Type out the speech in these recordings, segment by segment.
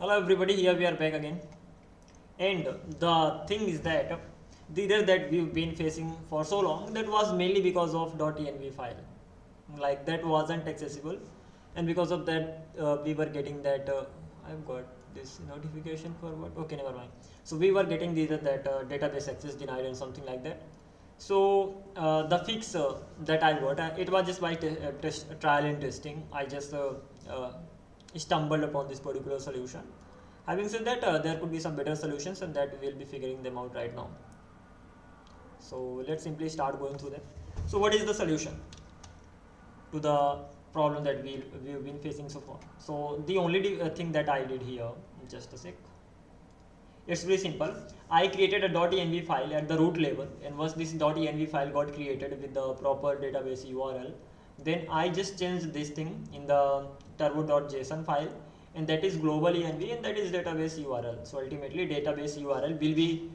Hello everybody, here we are back again. And the thing is that the error that we've been facing for so long, that was mainly because of .env file. Like that wasn't accessible, and because of that we were getting that I've got this notification for what? Okay, never mind. So we were getting either that database access denied and something like that. So the fix that I got, it was just by trial and testing. I just stumbled upon this particular solution. Having said that, there could be some better solutions, and that we'll be figuring them out right now. So let's simply start going through them. So what is the solution to the problem that we've been facing so far? So the only thing that I did here, just a sec. It's very simple. I created a .env file at the root level, and once this .env file got created with the proper database URL, then I just changed this thing in the turbo.json file, and that is global env, and that is database URL. So ultimately database URL will be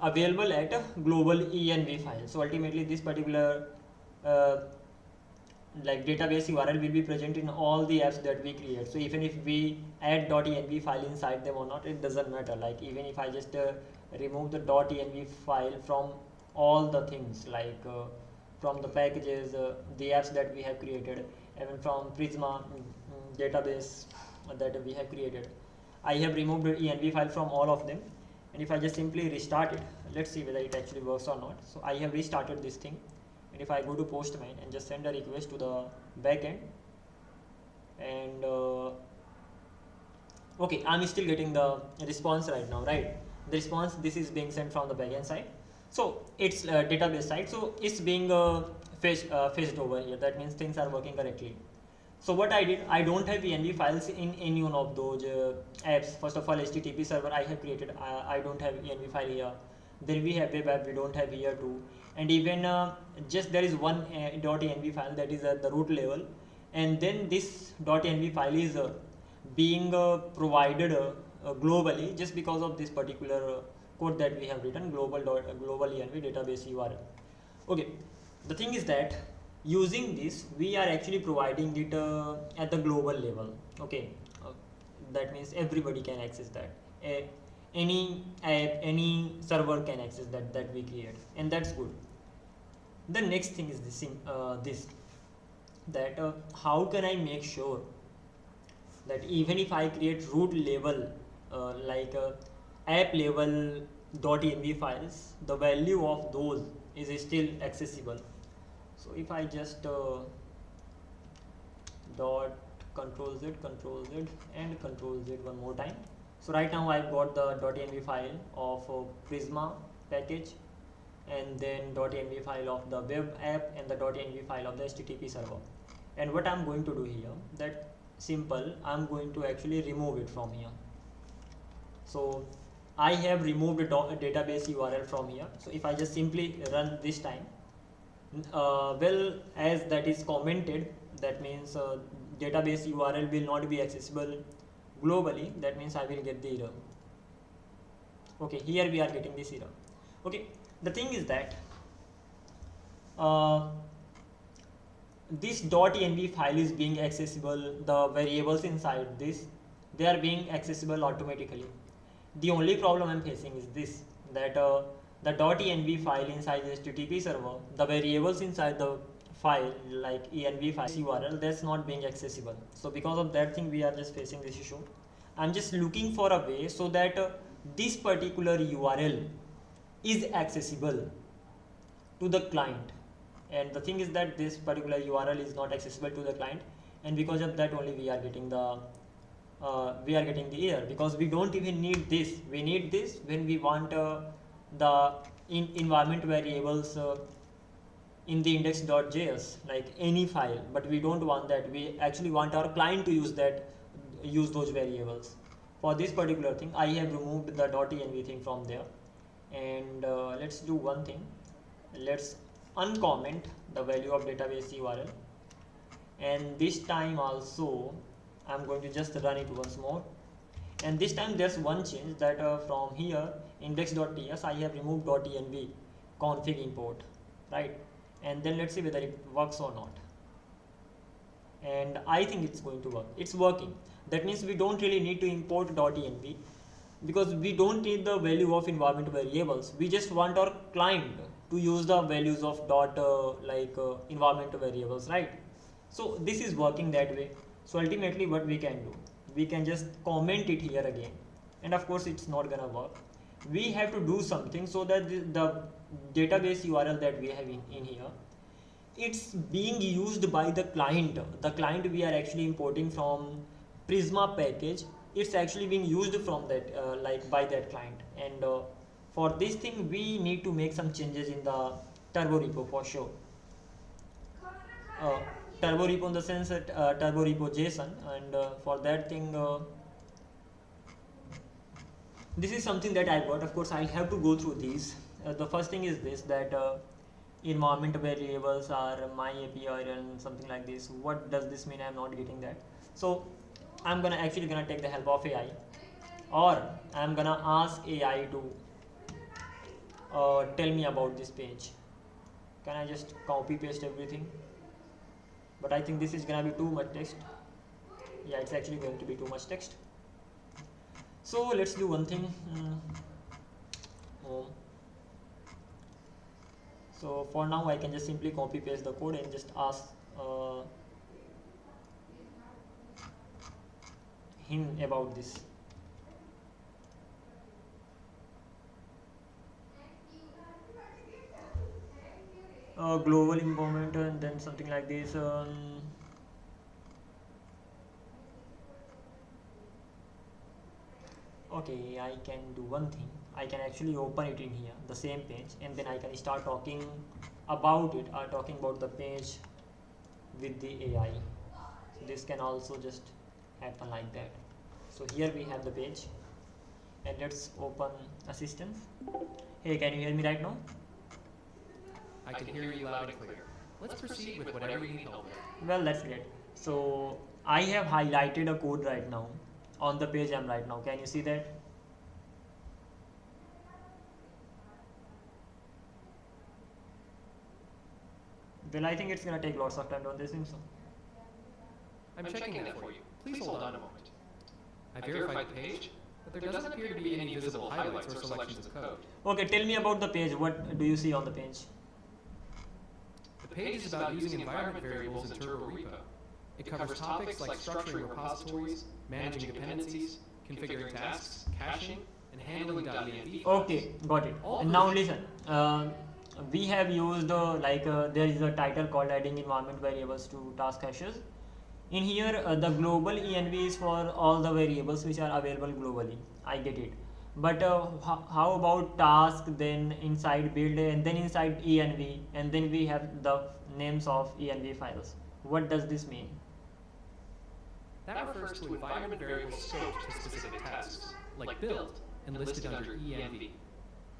available at a global env file. So ultimately this particular like database URL will be present in all the apps that we create. So even if we add .env file inside them or not, it doesn't matter. Like even if I just remove the .env file from all the things, like from the packages, the apps that we have created, even from Prisma database that we have created, I have removed the env file from all of them. And if I just simply restart it, let's see whether it actually works or not. So I have restarted this thing. And if I go to Postman and just send a request to the backend, and okay, I'm still getting the response right now, right? The response, this is being sent from the backend side. So it's database side, so it's being fetched over here. That means things are working correctly. So what I did, I don't have env files in any one of those apps. First of all, HTTP server I have created, I don't have env file here. Then we have web app, we don't have here too. And even just there is one .env file that is at the root level, and then this .env file is being provided globally just because of this particular code that we have written, global env database URL. Okay, the thing is that using this we are actually providing it at the global level. Okay, that means everybody can access that. Any app, any server can access that we create, and that's good. The next thing is this that how can I make sure that even if I create root level like app level .env files, the value of those is still accessible. So if I just dot control Z and control Z one more time. So right now I've got the .env file of Prisma package, and then .env file of the web app, and the .env file of the HTTP server. And what I'm going to do here, that simple, I'm going to actually remove it from here. So I have removed a database URL from here. So if I just simply run this time, well, as that is commented, that means database URL will not be accessible globally. That means I will get the error. Okay, here we are getting this error. Okay, the thing is that this .env file is being accessible, the variables inside this, they are being accessible automatically. The only problem I'm facing is this, that the .env file inside the HTTP server, the variables inside the file like env file URL, that's not being accessible. So because of that thing we are just facing this issue. I'm just looking for a way so that this particular URL is accessible to the client, and the thing is that this particular URL is not accessible to the client, and because of that only we are getting the error, because we don't even need this. We need this when we want the environment variables in the index.js, like any file, but we don't want that. We actually want our client to use those variables. For this particular thing I have removed the .env thing from there, and let's do one thing. Let's uncomment the value of database URL, and this time also I'm going to just run it once more. And this time there's one change, that from here index.ts I have removed .env config import, right? And then let's see whether it works or not. and I think it's going to work. It's working. That means we don't really need to import .env because we don't need the value of environment variables. We just want our client to use the values of environment variables, right? So this is working that way. So ultimately what we can do, we can just comment it here again, and of course it's not gonna work. We have to do something so that the database URL that we have in here, it's being used by the client. The client we are actually importing from Prisma package, it's actually being used from that by that client, and for this thing we need to make some changes in the Turborepo for sure. Turborepo in the sense that Turborepo JSON, and for that thing this is something that I got. Of course I'll have to go through these. The first thing is this, that environment variables are my API and something like this. What does this mean? I'm not getting that. So I'm gonna take the help of AI, or I'm gonna ask AI to tell me about this page. Can I just copy paste everything? But I think this is gonna be too much text. Yeah, it's actually going to be too much text. So let's do one thing. So for now I can just simply copy paste the code and just ask him about this. Global empowerment, and then something like this. Okay, I can do one thing. I can actually open it in here, the same page, and then I can start talking about it, or talking about the page with the AI. So this can also just happen like that. So here we have the page, and let's open assistant. Hey, can you hear me right now? I can hear you loud and clear. Let's proceed with whatever you need help with. Well, that's great. So I have highlighted a code right now on the page I'm right now. Can you see that? Well, I think it's gonna take lots of time, don't they think so? I'm checking that for you. Please hold on a moment. I verified the page, but there doesn't appear to be any visible highlights or selections of code. Okay, tell me about the page. What do you see on the page? The page is about using environment variables in Turborepo. It covers topics like structuring repositories, managing dependencies, configuring tasks, caching, and handling .env. Okay, got it. And now listen, we have used there is a title called adding environment variables to task hashes. In here the global env is for all the variables which are available globally. I get it. But how about task, then inside build, and then inside env, and then we have the names of env files. What does this mean? That refers to environment variables scoped to specific tasks, like build, and listed under env.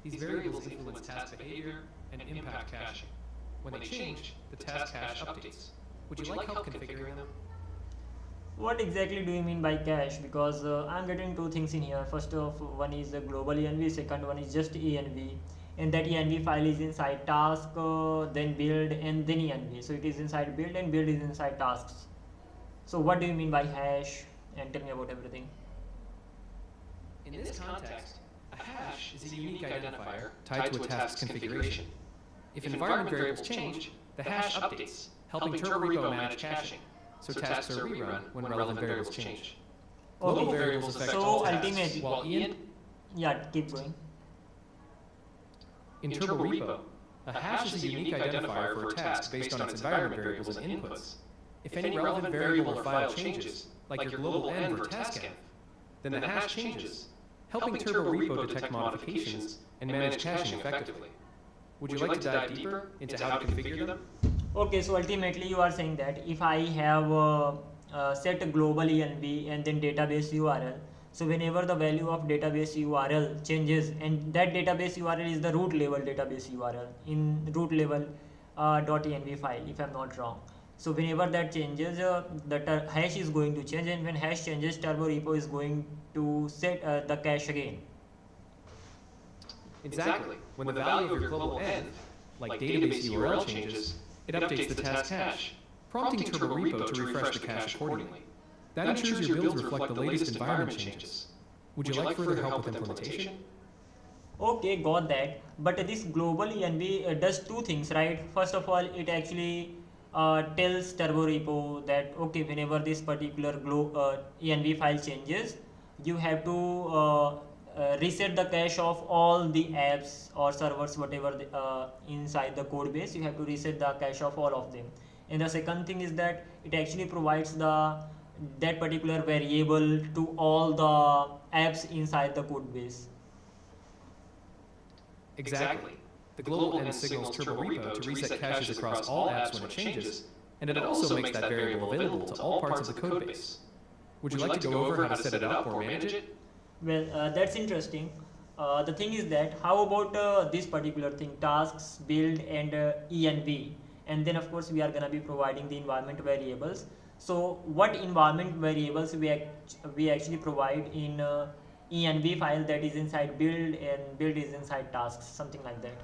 These variables influence task behavior and impact caching. When they change, the task cache updates. Would you like help configuring them? What exactly do you mean by cache? Because I'm getting two things in here. First of one is the global env, second one is just env, and that env file is inside task, then build, and then env. So it is inside build, and build is inside tasks. So what do you mean by hash? And tell me about everything. In this context, a hash is a unique identifier tied to a task's configuration. If environment variables change, the hash updates, helping Turborepo manage caching, so tasks are rerun when relevant variables change. Global variables affect all tasks, while yeah, keep going. In Turborepo, a hash is a unique identifier for a task based on its environment variables and inputs. If any relevant variable or file changes, like your global env or task env, then the hash changes, helping Turborepo detect modifications and manage caching effectively. Would you like to dive deeper into how to configure them? Okay, so ultimately you are saying that if I have set a global env and then database URL, so whenever the value of database URL changes, and that database URL is the root level database URL in root level .env file, if I'm not wrong. So whenever that changes, the hash is going to change, and when hash changes, Turborepo is going to set the cache again. Exactly. When the value of your global env, like database URL changes, it updates the task cache. prompting Turborepo to refresh the cache accordingly. That ensures your builds reflect the latest environment changes. Would you like further help with implementation? Okay, got that. But this global env does two things, right? First of all, it actually tells Turborepo that okay, whenever this particular env file changes, you have to reset the cache of all the apps or servers, whatever inside the code base. You have to reset the cache of all of them. And the second thing is that it actually provides that particular variable to all the apps inside the code base. Exactly. The global end signals Turborepo to reset caches across all apps when it changes, and it also makes that variable available to all parts of the codebase. Would you like to go over how to set it up or manage it? Well, that's interesting. The thing is that how about this particular thing, tasks, build, and env, and then of course we are gonna be providing the environment variables. So what environment variables we actually provide in env file that is inside build and build is inside tasks, something like that.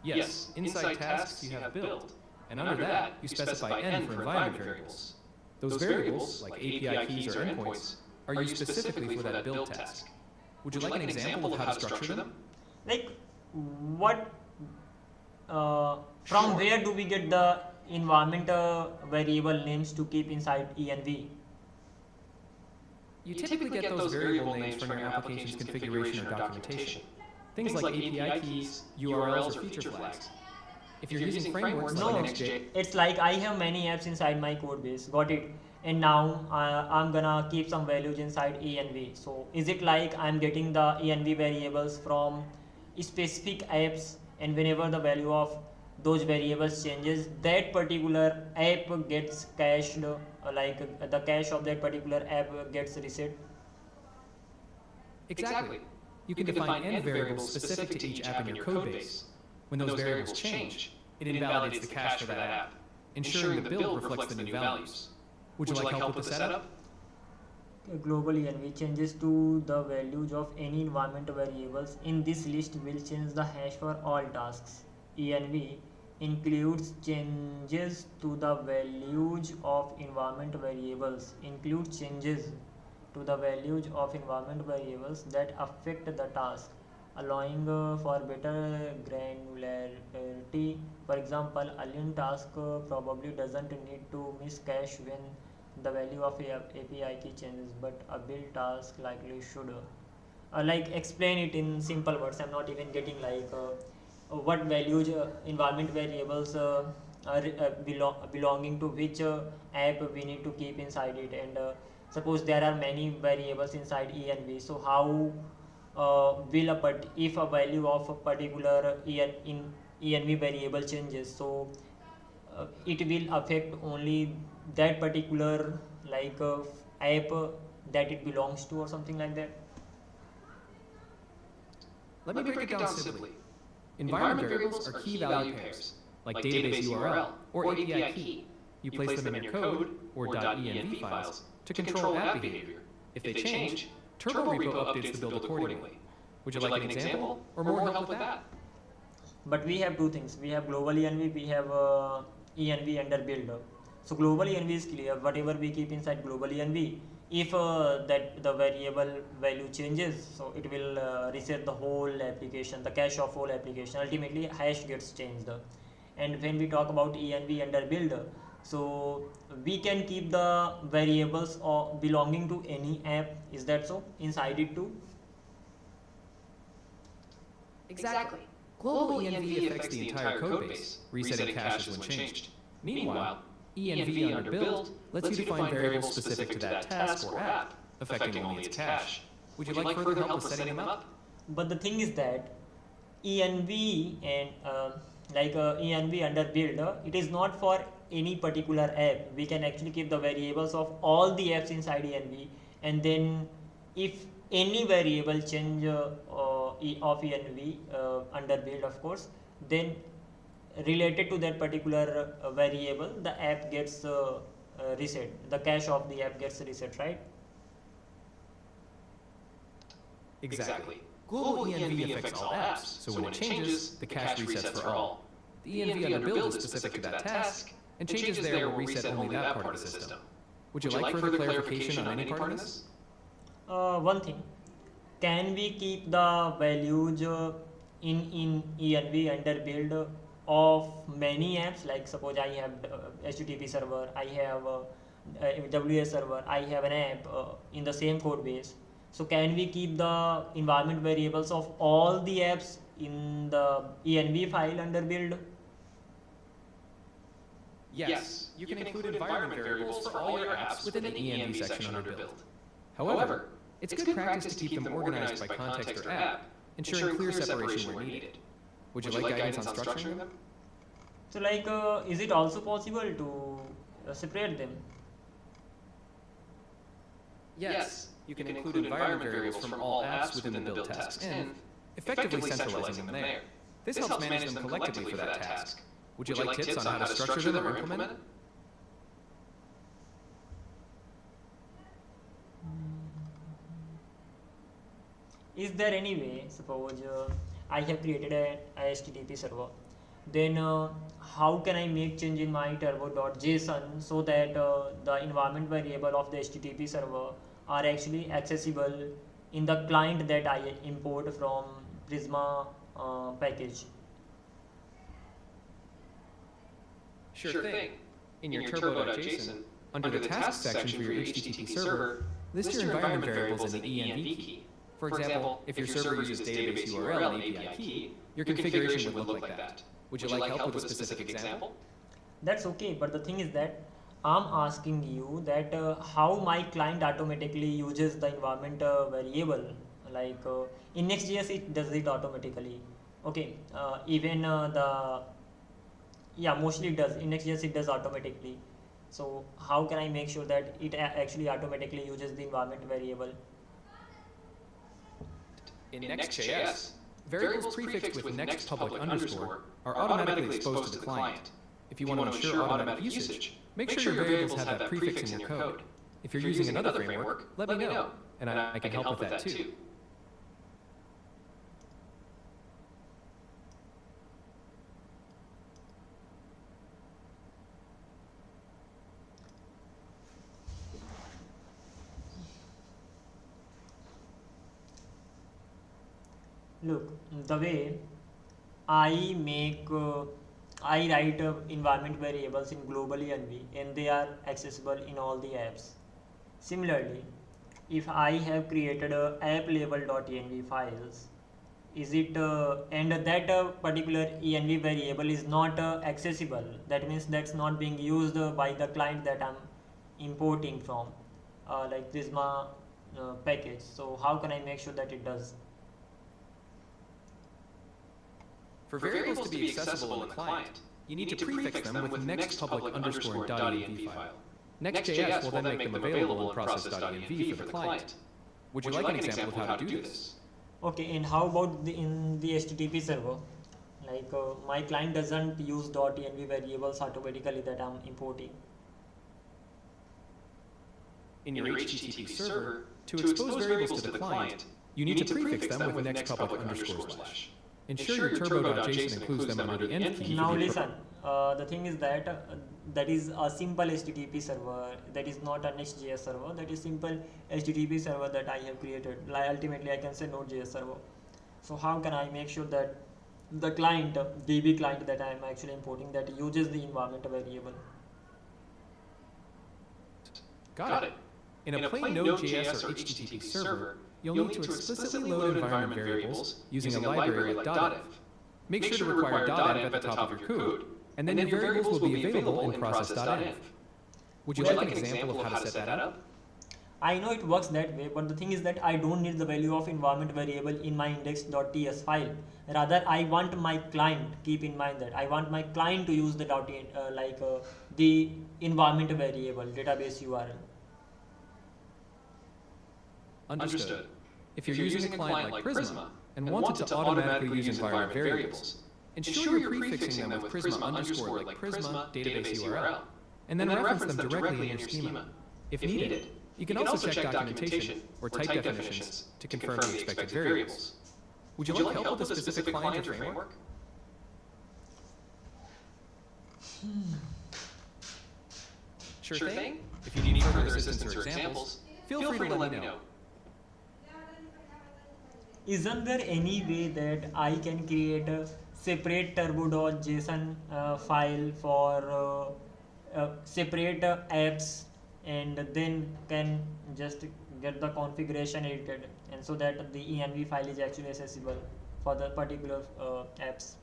Yes, inside tasks you have build, and under that you specify n for environment variables. Those variables, like API keys or endpoints, are used specifically for that build task. Would you like an example of how to structure them? Like what from where do we get the environment variable names to keep inside env? You typically get those variable names from your application's configuration or documentation. Things like API keys, URLs, or feature flags. If you're using frameworks like Next.js, it's like I have many apps inside my code base, got it, and now I'm gonna keep some values inside env. So is it like I'm getting the env variables from specific apps, and whenever the value of those variables changes, that particular app gets cached, the cache of that particular app gets reset? Exactly. You can define n variables specific to each app in your codebase. When those variables change, it invalidates the cache for that app, ensuring the build reflects the new values. Would you like help with the setup? Global env changes to the values of any environment variables in this list will change the hash for all tasks. Env includes changes to the values of environment variables that affect the task, allowing for better granularity. For example, a lean task probably doesn't need to miss cache when the value of API key changes, but a build task likely should. Like explain it in simple words. I'm not even getting what values environment variables are belonging to which app we need to keep inside it, and suppose there are many variables inside env, so how if a value of a particular env variable changes, so it will affect only that particular app that it belongs to or something like that. Let me break it down simply. Environment variables are key value pairs, like database URL or API key. You place them in your code or .env files to control app behavior. If they change, Turborepo updates the build accordingly. Would you like an example or more help with that? But we have two things. We have global env, we have env under build. So global env is clear. Whatever we keep inside global env, if that the variable value changes, so it will reset the whole application, the cache of whole application. Ultimately, hash gets changed. And when we talk about env under build, so we can keep the variables belonging to any app. Is that so? Inside it too? Exactly. Global env affects the entire codebase, resetting caches when changed. Meanwhile, env under build lets you define variables specific to that task or app, affecting only its cache. Would you like further help with setting them up? But the thing is that env and env under build, it is not for any particular app. We can actually keep the variables of all the apps inside env, and then if any variable change of env under build, of course, then related to that particular variable, the app gets reset, the cache of the app gets reset, right? Exactly. Global env affects all apps, so when it changes, the cache resets for all. The env under build is specific to that task, and changes there will reset only that part of the system. Would you like further clarification on any part of this? One thing, can we keep the values in env under build of many apps? Like suppose I have HTTP server, I have WS server, I have an app in the same code base. So can we keep the environment variables of all the apps in the env file under build? Yes, you can include environment variables for all your apps within the env section under build. However, it's good practice to keep them organized by context or app, ensuring clear separation where needed. Would you like guidance on structuring them? So like, is it also possible to separate them? Yes, you can include environment variables from all apps within the build tasks and effectively centralizing them there. This helps manage them collectively for that task. Would you like tips on how to structure them or implement it? Is there any way, suppose I have created a HTTP server, then how can I make change in my turbo.json so that the environment variable of the HTTP server are actually accessible in the client that I import from Prisma package? Sure thing. In your turbo.json, under the task section for your HTTP server, list your environment variables in the env key. For example, if your server uses database URL and API key, your configuration would look like that. Would you like help with a specific example? That's okay, but the thing is that I'm asking you that how my client automatically uses the environment variable. Like in Next.js it does it automatically. Okay, even mostly it does. In Next.js it does automatically. So how can I make sure that it actually automatically uses the environment variable? In Next.js, variables prefixed with next public underscore are automatically exposed to the client. If you want to ensure automatic usage, make sure your variables have that prefix in your code. If you're using another framework, let me know, and I can help with that too. Look, the way I make I write environment variables in global env and they are accessible in all the apps. Similarly, if I have created a app label.env files, is it and that particular env variable is not accessible, that means that's not being used by the client that I'm importing from like Prisma package. So how can I make sure that it does? For variables to be accessible in the client, you need to prefix them with next public underscore .env file. Next.js will then make them available in process.env for the client. Would you like an example of how to do this? Okay, and how about in the HTTP server? Like my client doesn't use .env variables automatically that I'm importing. In your HTTP server, to expose variables to the client, you need to prefix them with next public underscore slash. Ensure your turbo.json includes them under the end key. Now listen, the thing is that that is a simple HTTP server, that is not a Next.js server, that is simple HTTP server that I have created. Like ultimately I can say Node.js server. So how can I make sure that the client, DB client that I am actually importing, that uses the environment variable? Got it. In a plain Node.js or HTTP server, you'll need to explicitly load environment variables using a library like .env. Make sure to require .env at the top of your code, and then your variables will be available in process.env. Would you like an example of how to set that up? I know it works that way, but the thing is that I don't need the value of environment variable in my index.ts file. Rather, I want my client, keep in mind that I want my client to use the the environment variable, database URL. Understood. If you're using a client like Prisma and want it to automatically use environment variables, ensure you're prefixing them with Prisma underscore like Prisma database URL, and then reference them directly in your schema. If needed, you can also check documentation or type definitions to confirm the expected variables. Would you like help with a specific client or framework? Sure thing. If you need further assistance or examples, feel free to let me know. Isn't there any way that I can create a separate turbo.json file for separate apps, and then can just get the configuration edited, and so that the env file is actually accessible for the particular apps?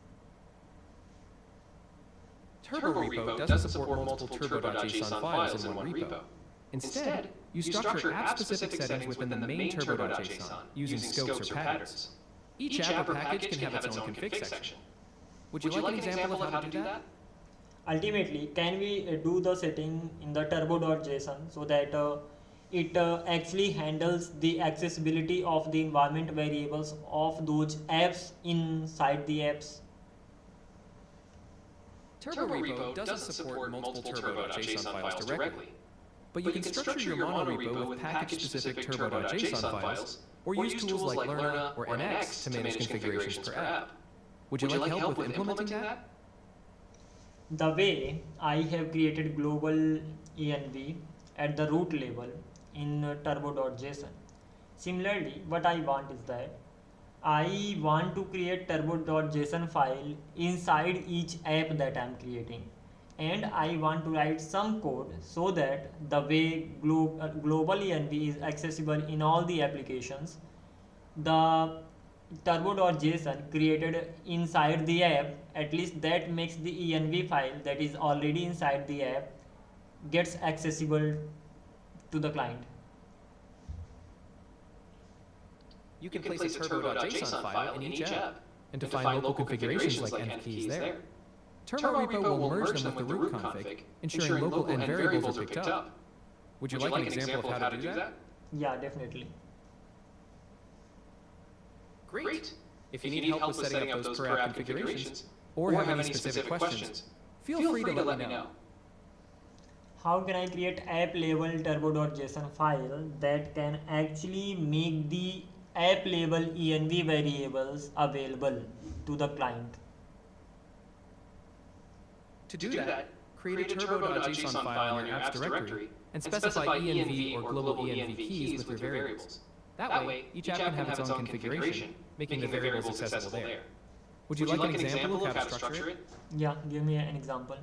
Turborepo doesn't support multiple turbo.json files in one repo. Instead, you structure app-specific settings within the main turbo.json using scopes or patterns. Each app or package can have its own config section. Would you like an example of how to do that? Ultimately, can we do the setting in the turbo.json so that it actually handles the accessibility of the environment variables of those apps inside the apps? Turborepo doesn't support multiple turbo.json files directly, but you can structure your monorepo with package-specific turbo.json files, or use tools like Lerna or NX to manage configurations per app. Would you like help with implementing that? The way I have created global env at the root level in turbo.json. Similarly, what I want is that I want to create turbo.json file inside each app that I am creating, and I want to write some code so that the way global env is accessible in all the applications, the turbo.json created inside the app, at least that makes the env file that is already inside the app gets accessible to the client. You can place a turbo.json file in each app and define local configurations like env keys there. Turborepo will merge them with the root config, ensuring local env variables are picked up. Would you like an example of how to do that? Yeah, definitely. Great! If you need help with setting up those per app configurations, or have any specific questions, feel free to let me know. How can I create app level turbo.json file that can actually make the app level env variables available to the client? To do that, create a turbo.json file in your apps directory and specify env or global env keys with your variables. That way, each app can have its own configuration, making the variables accessible there. Would you like an example of how to structure it? Yeah, give me an example.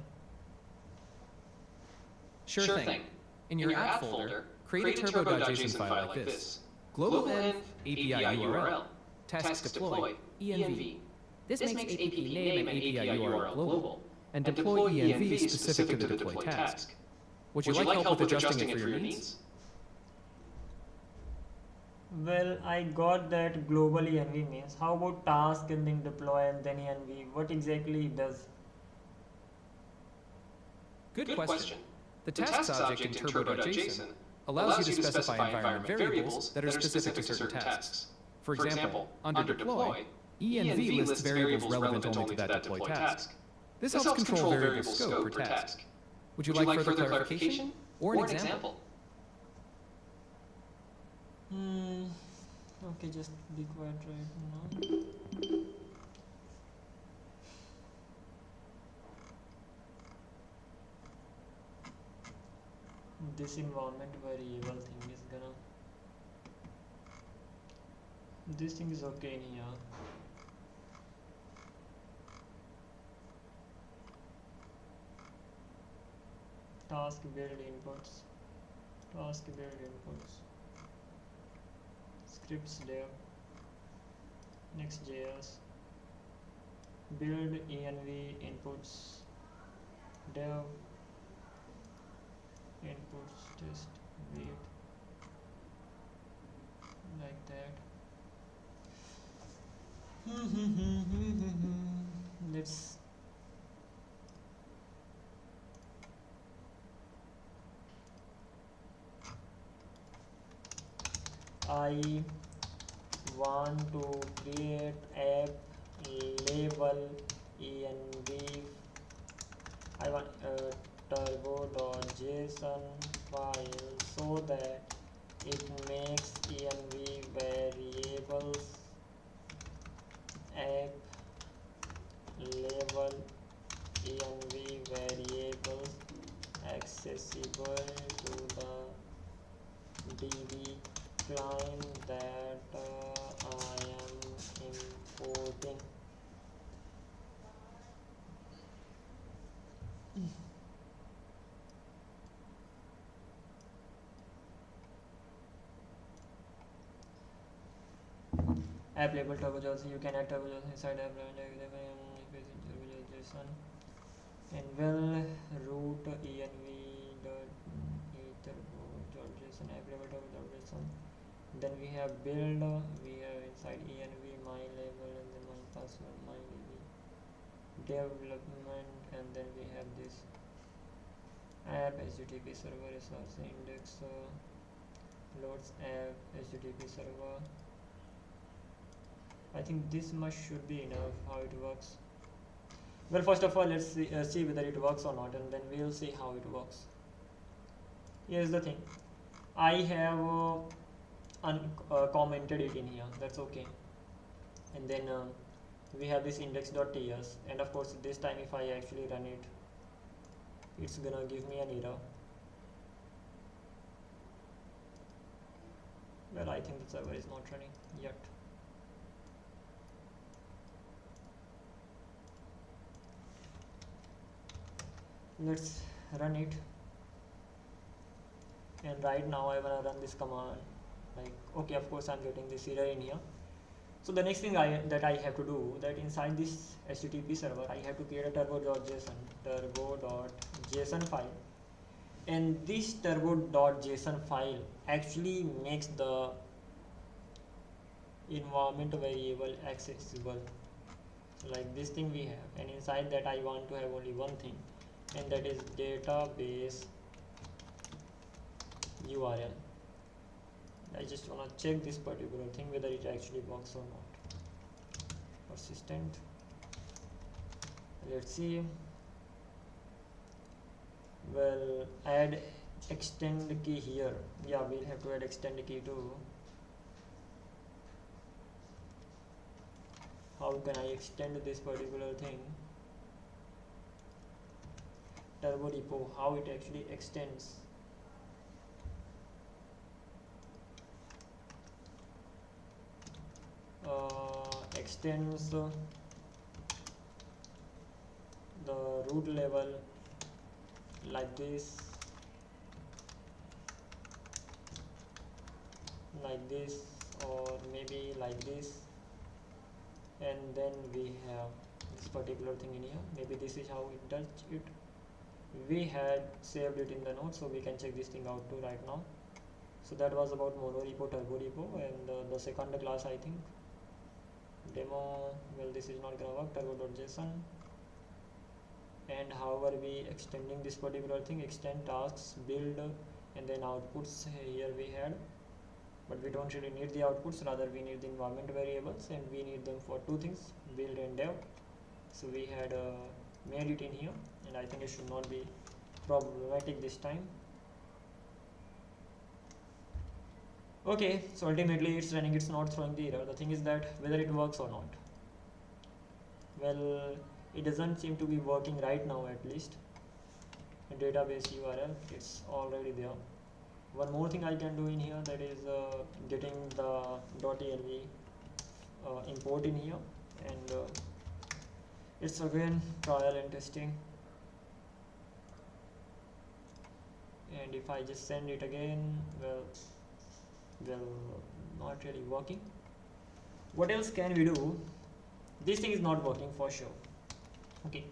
Sure thing. In your app folder, create a turbo.json file like this. Global env API URL, tasks deploy, env. This makes APP name and API URL global, and deploy env specific to the deploy task. Would you like help with adjusting it for your needs? Well, I got that global env means. How about task and then deploy and then env? What exactly it does? Good question. The tasks object in turbo.json allows you to specify environment variables that are specific to certain tasks. For example, under deploy, env lists variables relevant only to that deploy task. This helps control variable scope per task. Would you like further clarification or an example? Okay, just be quiet right now. This environment variable thing is gonna. This thing is okay in here. Task build inputs. Task build inputs. Scripts dev. Next.js. Build env inputs. Dev. Inputs test wait. Like that. Let's I want to create app label env. I want turbo.json file so that it makes env variables app label env variable accessible to the DB client that I am importing. App label Turborepo. You can add Turborepo inside app JSON and will root env ether.json app label Turborepo. Then we have build, we have inside env my label and then my password my db development, and then we have this app http server resource index loads app http server. I think this much should be enough. How it works? Well, first of all, let's see whether it works or not, and then we'll see how it works. Here's the thing. I have commented it in here. That's okay. And then we have this index.ts, and of course, this time if I actually run it, it's gonna give me an error. Well, I think the server is not running yet. Let's run it, and right now I wanna run this command. Like, okay, of course I'm getting this error in here. So the next thing that I have to do, that inside this HTTP server I have to create a turbo.json file, and this turbo.json file actually makes the environment variable accessible. So like this thing we have, and inside that I want to have only one thing, and that is database URL. I just want to check this particular thing whether it actually works or not. Persistent. Let's see. Well, add extend key here. Yeah, we'll have to add extend key too. How can I extend this particular thing? Turborepo, how it actually extends. Extends the root level like this, or maybe like this, and then we have this particular thing in here. Maybe this is how it does it. We had saved it in the notes, so we can check this thing out too right now. So that was about monorepo, turborepo, and the second class, I think, demo. Well, this is not gonna work. Turbo.json, and however we extending this particular thing, extend tasks, build, and then outputs. Here we had, but we don't really need the outputs, rather we need the environment variables, and we need them for two things, build and dev. So we had made it in here, and I think it should not be problematic this time. Okay, so ultimately it's running, it's not throwing the error. The thing is that whether it works or not. Well, it doesn't seem to be working right now, at least. A database URL, it's already there. One more thing I can do in here, that is getting the .env import in here, and it's again trial and testing. And if I just send it again, well, not really working. What else can we do? This thing is not working for sure. Okay,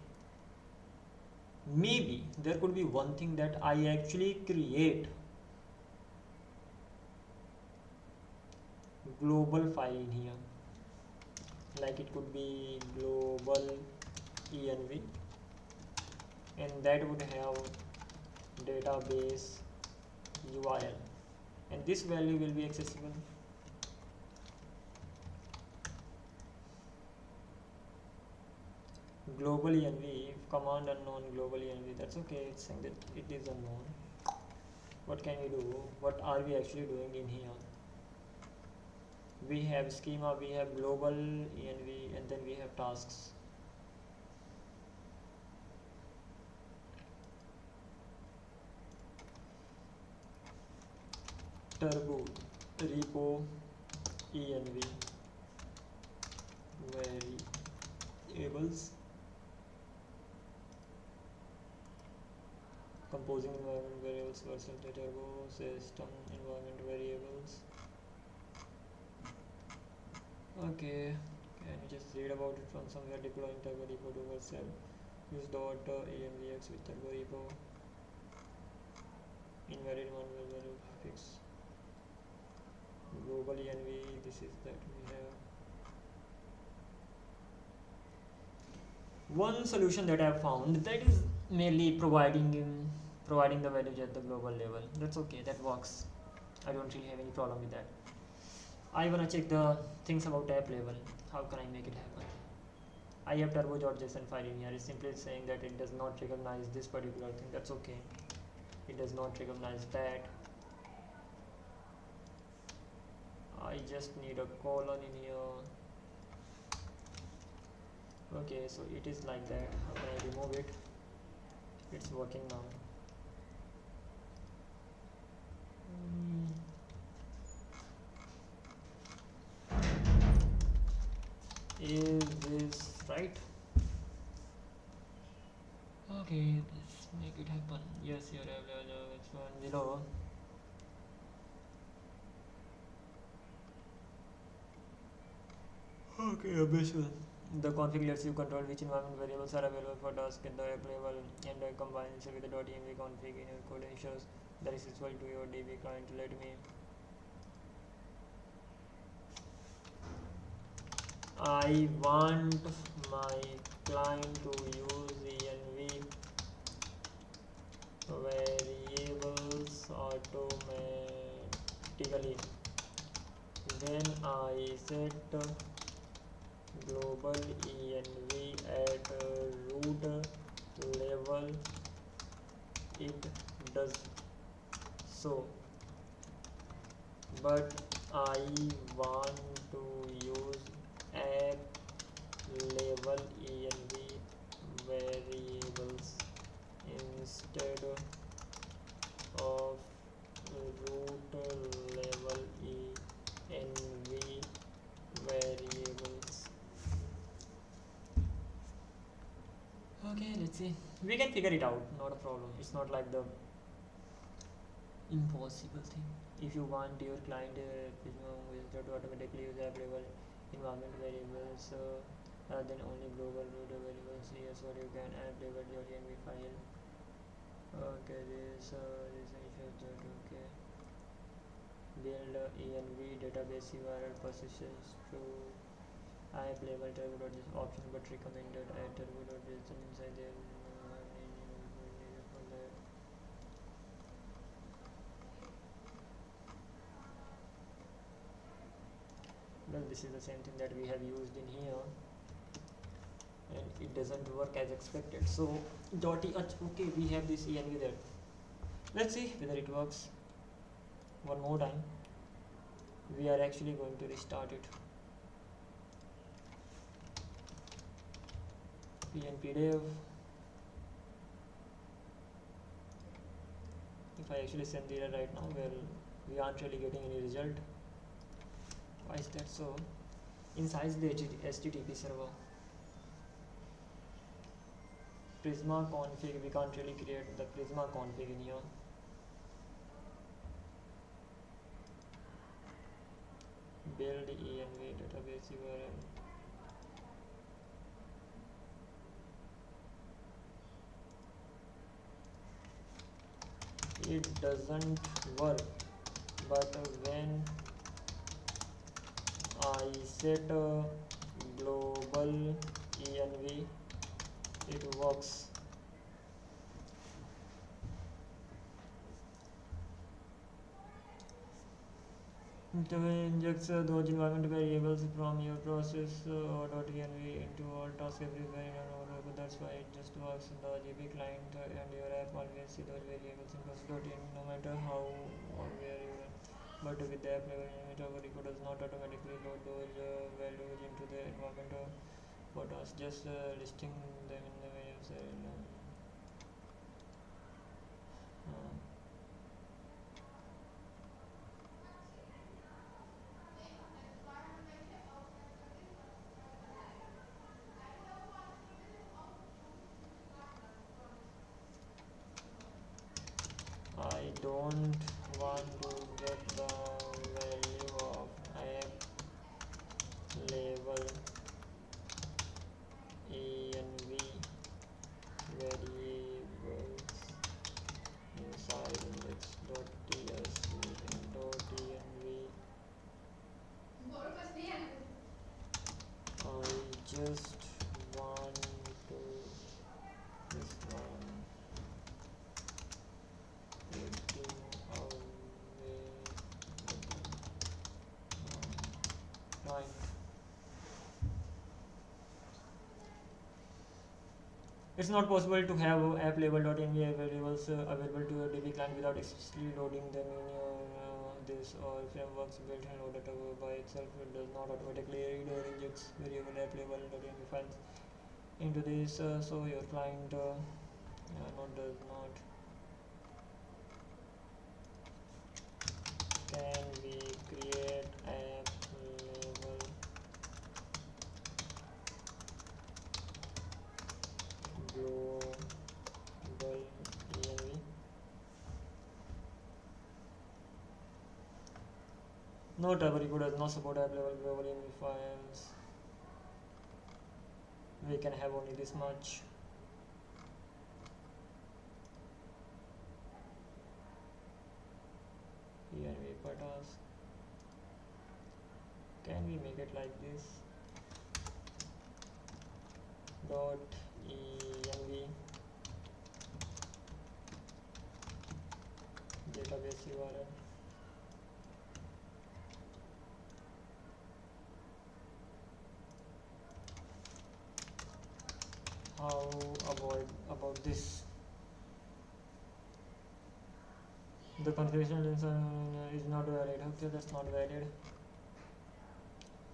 maybe there could be one thing that I actually create global file in here, like it could be global env, and that would have database URL, and this value will be accessible. Global env, command unknown, global env, that's okay, it's saying that it is unknown. What can we do? What are we actually doing in here? We have schema, we have global env, and then we have tasks. Turborepo env variables, composing environment variables versus the turbo system environment variables. Okay, can you just read about it from somewhere? Deploying Turborepo to WhatsApp. Use .envx with Turborepo. Invalid one will fix. Global env. This is that we have. One solution that I have found that is merely providing the values at the global level. That's okay. That works. I don't really have any problem with that. I wanna check the things about app level. How can I make it happen? I have turbo.json file in here. It's simply saying that it does not recognize this particular thing. That's okay. It does not recognize that. I just need a colon in here. Okay, so it is like that. How can I remove it? It's working now. Is this right? Okay, let's make it happen. Yes, your it's 1 0. Okay, obviously. The config lets you control which environment variables are available for task at the app level, and combines with the .env config in your code ensures that is equal to your DB client. Let me. I want my client to use env variables automatically when I set global env at root level. It does so, but I want to use app level env variables instead of root level env variables. Okay, let's see. We can figure it out, not a problem. It's not like the impossible thing. If you want your client Prisma to automatically use app level environment variables then only global root variables, yes, or you can app level your env file. Okay, this ensures that okay. Build env database URL persistence to app level turbo.json option, but recommended add turbo.json inside there. Well, this is the same thing that we have used in here, and it doesn't work as expected. So okay, we have this env there. Let's see whether it works. One more time. We are actually going to restart it. pnpdev. If I actually send the error right now, well, we aren't really getting any result. Why is that so? Inside the HTTP server, Prisma config, we can't really create the Prisma config in here. Build env database URL. It doesn't work, but when I set global env, it works. It injects those environment variables from your process .env into all tasks everywhere and all over. That's why it just works. The GB client and your app always see those variables in process.env no matter how or where you are. But with the app level Turborepo does not automatically load those values into the environment for tasks, just listing them in the way of don't want to get the value of app label env variables inside index.tsv. I just want to this one taking away right. It's not possible to have app label.env variables available to your DB client without explicitly loading them in your this or frameworks built and loaded by itself. It does not automatically read or injects variable app label.env files into this, so your client does not. Can we create app label global env? No, Turborepo does not support app level global env files. We can have only this much. Env per task. Can we make it like this? Dot env database URL. How about this? The configuration is not valid. Okay, that's not valid.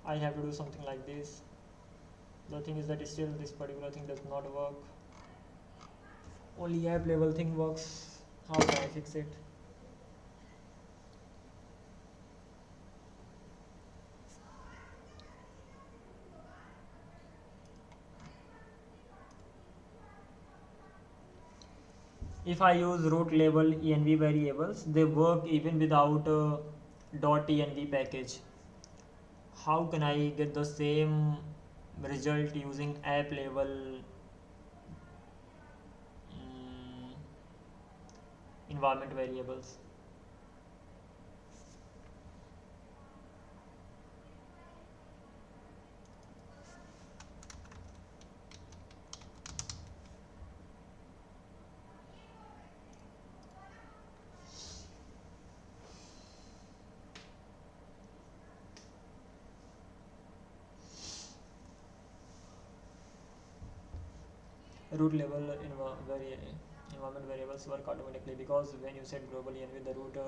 I have to do something like this. The thing is that still this particular thing does not work. Only app level thing works. How can I fix it? If I use root label env variables, they work even without .env package. How can I get the same result using app label environment variables? Root level environment variables work automatically because when you set global env, the root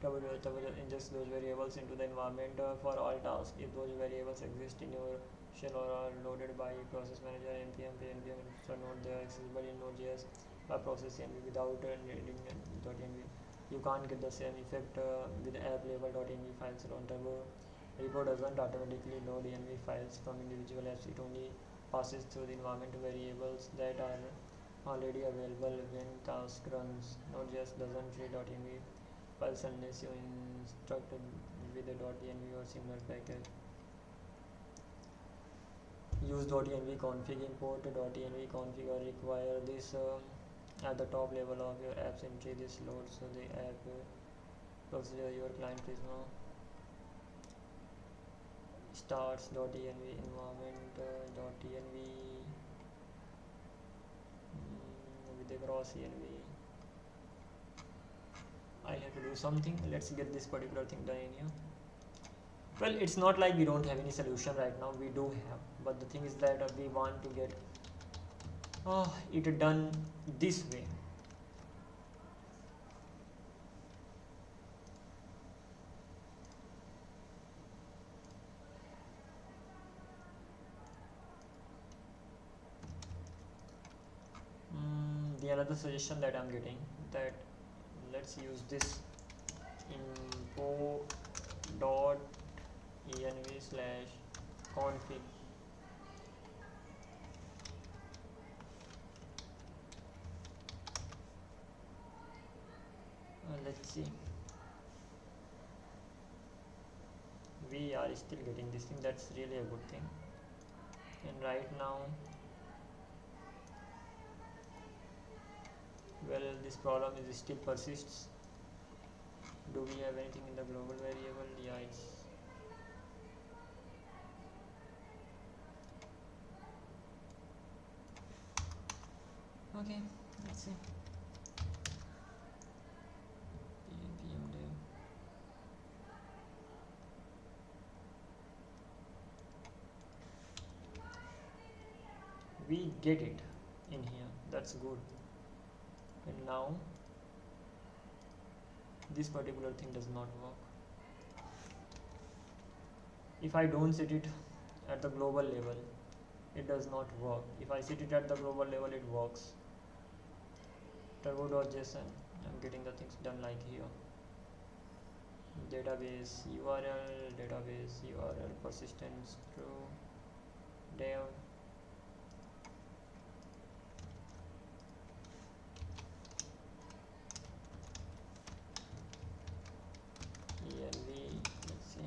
Turborepo injects those variables into the environment for all tasks. If those variables exist in your shell or are loaded by process manager, npm, npm install node, they are accessible in Node.js by process env without needing .env. You can't get the same effect with app label.env files on Turborepo. Doesn't automatically load env files from individual apps. It only passes through the environment variables that are already available when task runs. Node.js doesn't read .env files unless you instruct with a .env or similar package. Use .env config, import .env config or require this at the top level of your app's entry. This loads the app procedure your client Prisma starts .env environment .env with a cross env. I have to do something. Let's get this particular thing done in here. Well, it's not like we don't have any solution right now. We do have, but the thing is that we want to get it done this way. The another suggestion that I'm getting, that let's use this info dot env slash config. let's see. We are still getting this thing. That's really a good thing. And right now, well, this problem is still persists. Do we have anything in the global variable? Yeah, it's okay. Let's see. npm dev. We get it in here. That's good. And now this particular thing does not work. If I don't set it at the global level, it does not work. If I set it at the global level, it works. Turbo.json, I'm getting the things done like here. Database URL, persistence, true, dev. Let's see.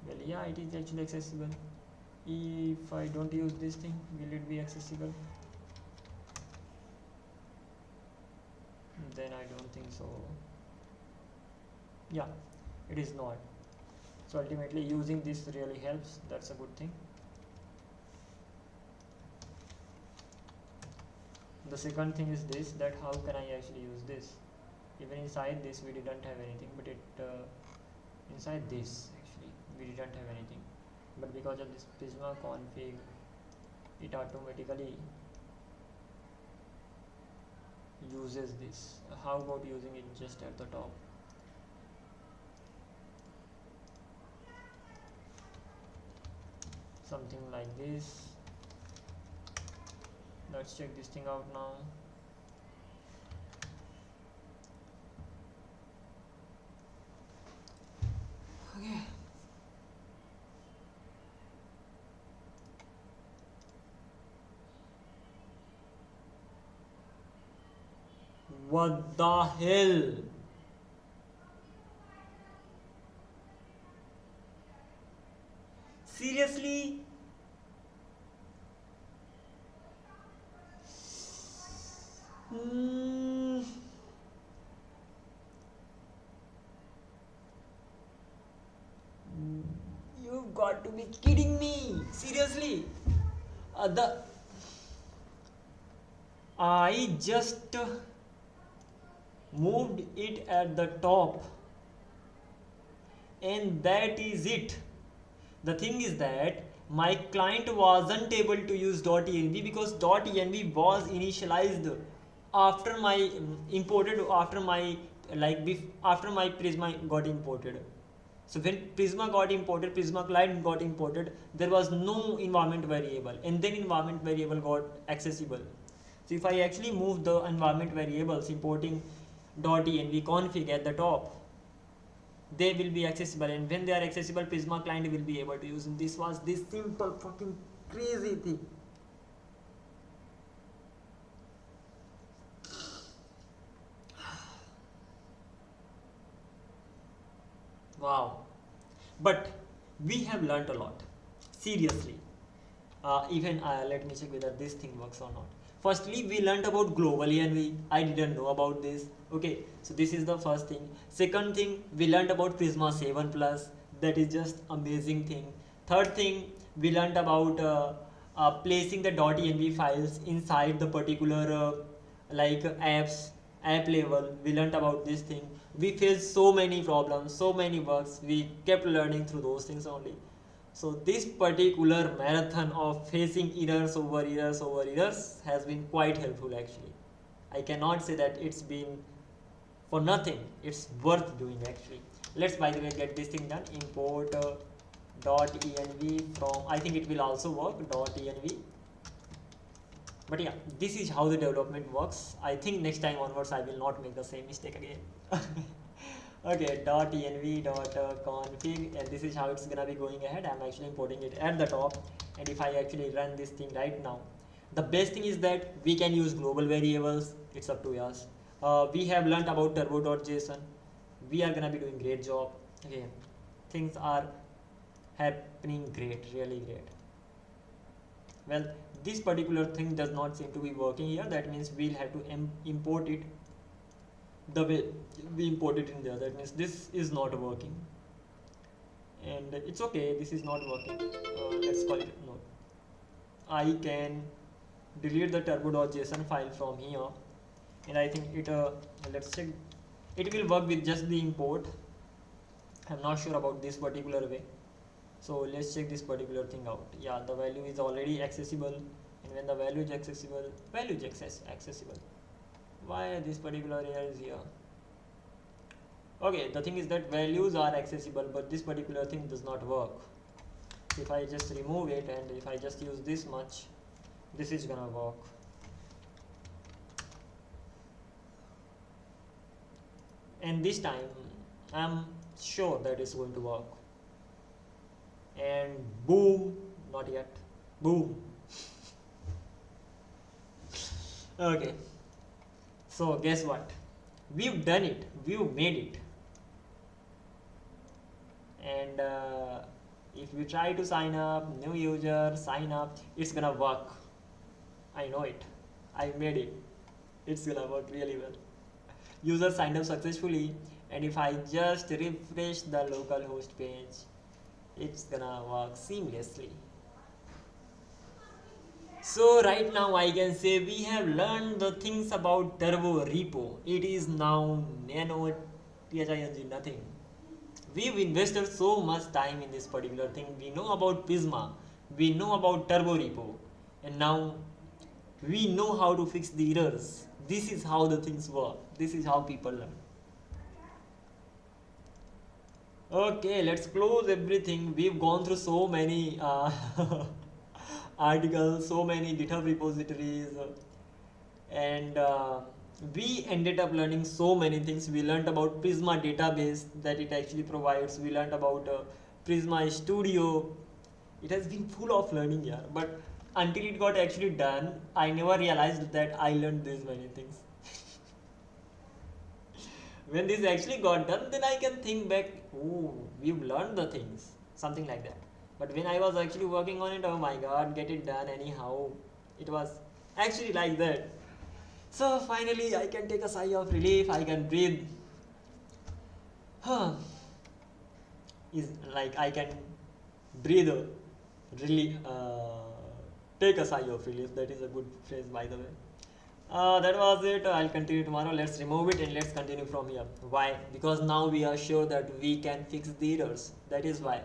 Well, yeah, it is actually accessible. If I don't use this thing, will it be accessible? Then I don't think so. Yeah, it is not. So ultimately using this really helps. That's a good thing. The second thing is this, that how can I actually use this? Even inside this we didn't have anything, but inside this actually we didn't have anything, but because of this Prisma config, it automatically uses this. How about using it just at the top? Something like this. Let's check this thing out now. Okay. What the hell? Seriously? You've got to be kidding me. Seriously? I just moved it at the top, and that is it. The thing is that my client wasn't able to use .env because .env was initialized after my imported, after my Prisma got imported. So when Prisma got imported, Prisma client got imported, there was no environment variable, and then environment variable got accessible. So if I actually move the environment variables importing .env config at the top, they will be accessible, and when they are accessible, Prisma client will be able to use. And this was this simple fucking crazy thing. Wow. But we have learnt a lot. Seriously. Even let me check whether this thing works or not. Firstly, we learnt about global env. I didn't know about this. Okay, so this is the first thing. Second thing, we learnt about Prisma 7 Plus. That is just amazing thing. Third thing, we learnt about placing the .env files inside the particular app level. We learnt about this thing. We faced so many problems, so many bugs. We kept learning through those things only. So this particular marathon of facing errors over errors over errors has been quite helpful actually. I cannot say that it's been for nothing. It's worth doing actually. Let's by the way get this thing done. Import .env from, I think it will also work, .env. But yeah, this is how the development works. I think next time onwards I will not make the same mistake again. Okay, .env.config, and this is how it's gonna be going ahead. I'm actually importing it at the top, and if I actually run this thing right now, the best thing is that we can use global variables. It's up to us. We have learned about turbo.json. We are gonna be doing great job. Okay, things are happening great, really great. Well, this particular thing does not seem to be working here. That means we'll have to import it the way we import it in there. That means this is not working, and it's okay, this is not working. Let's call it no. I can delete the turbo.json file from here, and I think it let's check, it will work with just the import. I'm not sure about this particular way, so let's check this particular thing out. Yeah, the value is already accessible, and when the value is accessible, accessible. Why this particular error is here? Okay, the thing is that values are accessible, but this particular thing does not work. If I just remove it and if I just use this much, this is gonna work. And this time I'm sure that it's going to work. And boom, not yet, boom. Okay, so guess what, we've done it, we've made it. And if we try to sign up, new user, sign up, it's gonna work. I know it, I made it, it's gonna work really well. User signed up successfully, and if I just refresh the localhost page, it's gonna work seamlessly. So right now I can say we have learned the things about Turborepo. It is now nano thing, nothing. We've invested so much time in this particular thing. We know about Prisma, we know about Turborepo, and now we know how to fix the errors. This is how the things work. This is how people learn. Okay, let's close everything. We've gone through so many articles, so many GitHub repositories, and we ended up learning so many things. We learned about Prisma database that it actually provides. We learned about Prisma Studio. It has been full of learning here, but until it got actually done, I never realized that I learned this many things. When this actually got done, then I can think back, oh, we've learned the things, something like that. But when I was actually working on it, oh my god, get it done anyhow. It was actually like that. So finally I can take a sigh of relief, I can breathe. Is like I can breathe, really take a sigh of relief. That is a good phrase, by the way. That was it. I'll continue tomorrow. Let's remove it and let's continue from here. Why? Because now we are sure that we can fix the errors. That is why.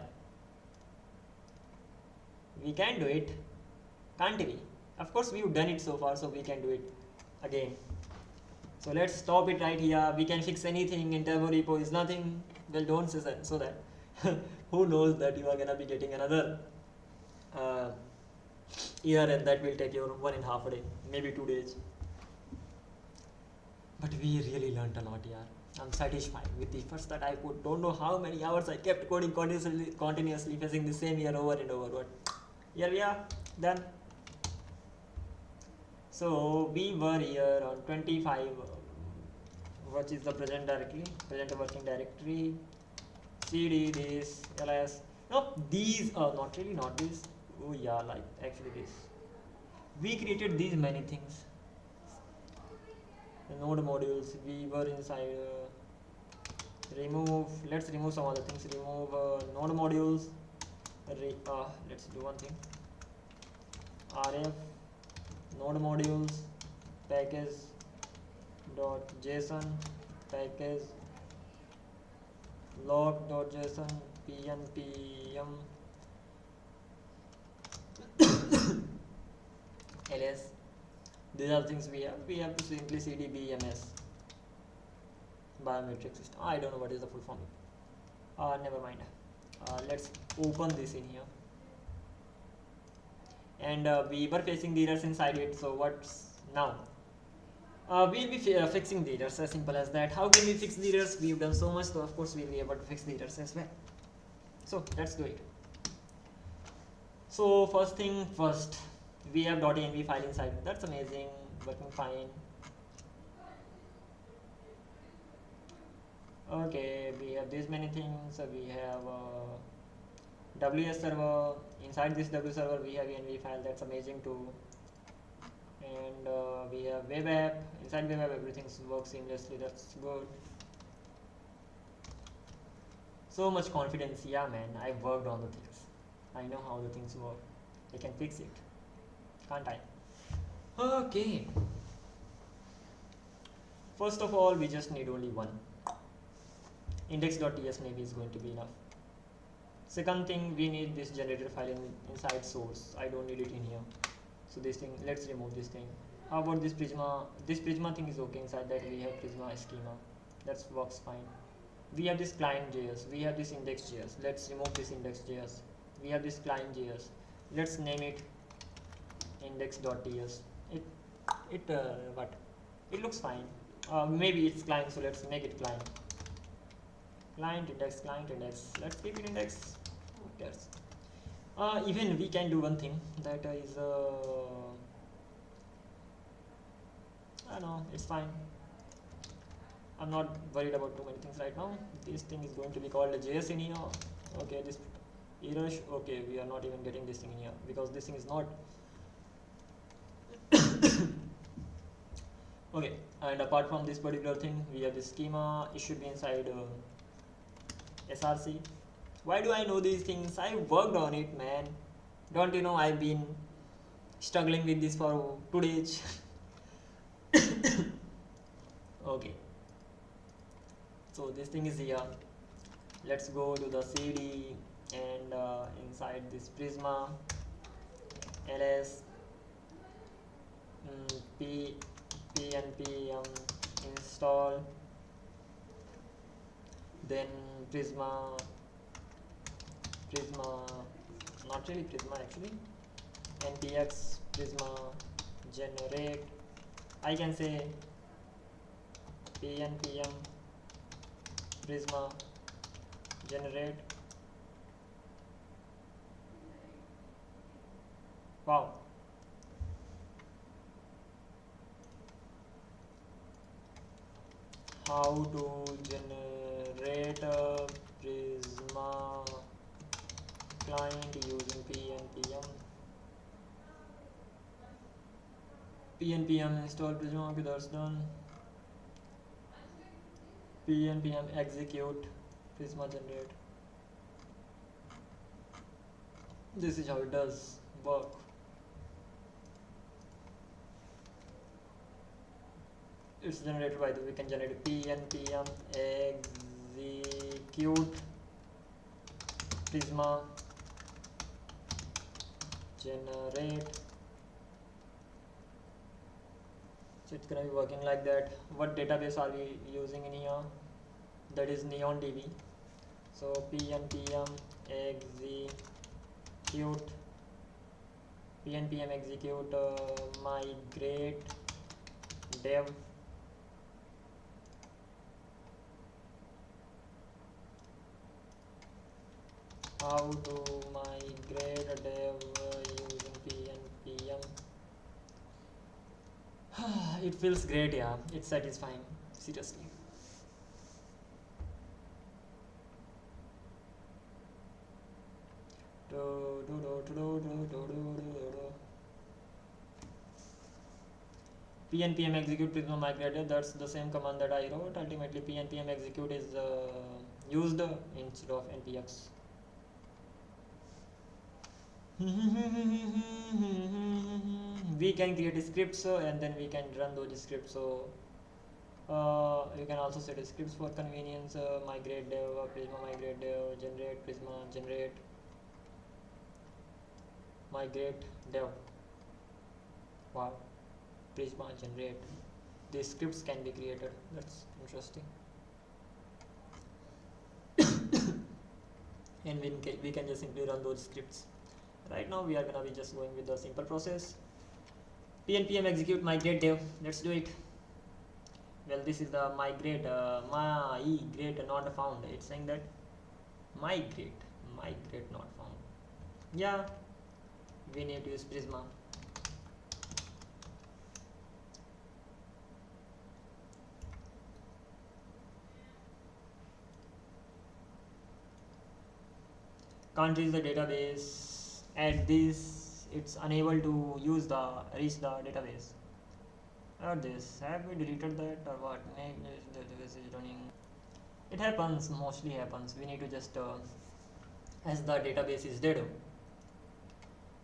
We can do it, can't we? Of course, we've done it so far, so we can do it again. So let's stop it right here. We can fix anything in Turborepo. Is nothing. Well, don't say that, so that who knows that you are gonna be getting another error, and that will take you 1.5 day, maybe 2 days. But we really learned a lot here. I'm satisfied with the efforts that I put. Don't know how many hours I kept coding continuously facing the same error over and over. But here we are, done. So we were here on 25, which is the present directory, present working directory, cd this, ls. No, these are not really, not this. Oh yeah, like actually this. We created these many things. The node modules, we were inside. Remove, let's remove some other things. Remove node modules. Let's do one thing. Rf node modules package dot json package log.json pnpm ls. These are things we have. We have to simply cd bms biometric system. I don't know what is the full form. Never mind. Let's open this in here. And we were facing the errors inside it. So what's now? We'll be fixing the errors, as simple as that. How can we fix the errors? We've done so much, so of course we'll be able to fix the errors as well. So let's do it. So first thing first, we have .env file inside. That's amazing, working fine. Okay, we have these many things. We have WS server. Inside this W server we have env file. That's amazing too. And we have web app. Inside web app everything works seamlessly. That's good. So much confidence. Yeah man, I worked on the things. I know how the things work. I can fix it, can't I? Okay, first of all we just need only one. Index.ts maybe is going to be enough. Second thing, we need this generated file inside source. I don't need it in here. So this thing, let's remove this thing. How about this Prisma? This Prisma thing is okay. Inside that we have Prisma schema. That works fine. We have this client.js. We have this index.js. Let's remove this index.js. We have this client.js. Let's name it index.ts. What? It looks fine. Maybe it's client, so let's make it client. Client index, client index. Let's keep it index. Who cares? Even we can do one thing that is I know, it's fine. I'm not worried about too many things right now. This thing is going to be called a JS in here. Okay, this Erush. Okay, we are not even getting this thing in here because this thing is not. Okay, and apart from this particular thing, we have this schema. It should be inside src. Why do I know these things? I worked on it, man. Don't you know I've been struggling with this for 2 days. Okay, so this thing is here. Let's go to the cd and inside this Prisma ls npm install, then Prisma, not really Prisma actually, npx Prisma generate. I can say npm Prisma generate. Wow, how to generate a Prisma client using pnpm install Prisma. Okay, that's done. pnpm execute Prisma generate. This is how it does work. It's generated by the, we can generate pnpm execute Prisma generate. So it's gonna be working like that. What database are we using in here? That is NeonDB. So pnpm execute migrate dev. How to migrate a dev using pnpm. It feels great, yeah. It's satisfying, seriously. pnpm execute Prisma migrate. That's the same command that I wrote. Ultimately, pnpm execute is used instead of npx. We can create scripts and then we can run those scripts. So you can also set scripts for convenience. Migrate dev, Prisma migrate dev, generate Prisma generate, migrate dev. Wow, Prisma generate. These scripts can be created. That's interesting. And we can just simply run those scripts. Right now we are gonna be just going with the simple process. pnpm execute migrate dev. Let's do it. well, this is the migrate not found. It's saying that migrate not found. Yeah, we need to use Prisma. Can't reach the database. At this, it's unable to reach the database. Or this, have we deleted that or what? Maybe the database is running. It happens, mostly happens. We need to just as the database is dead,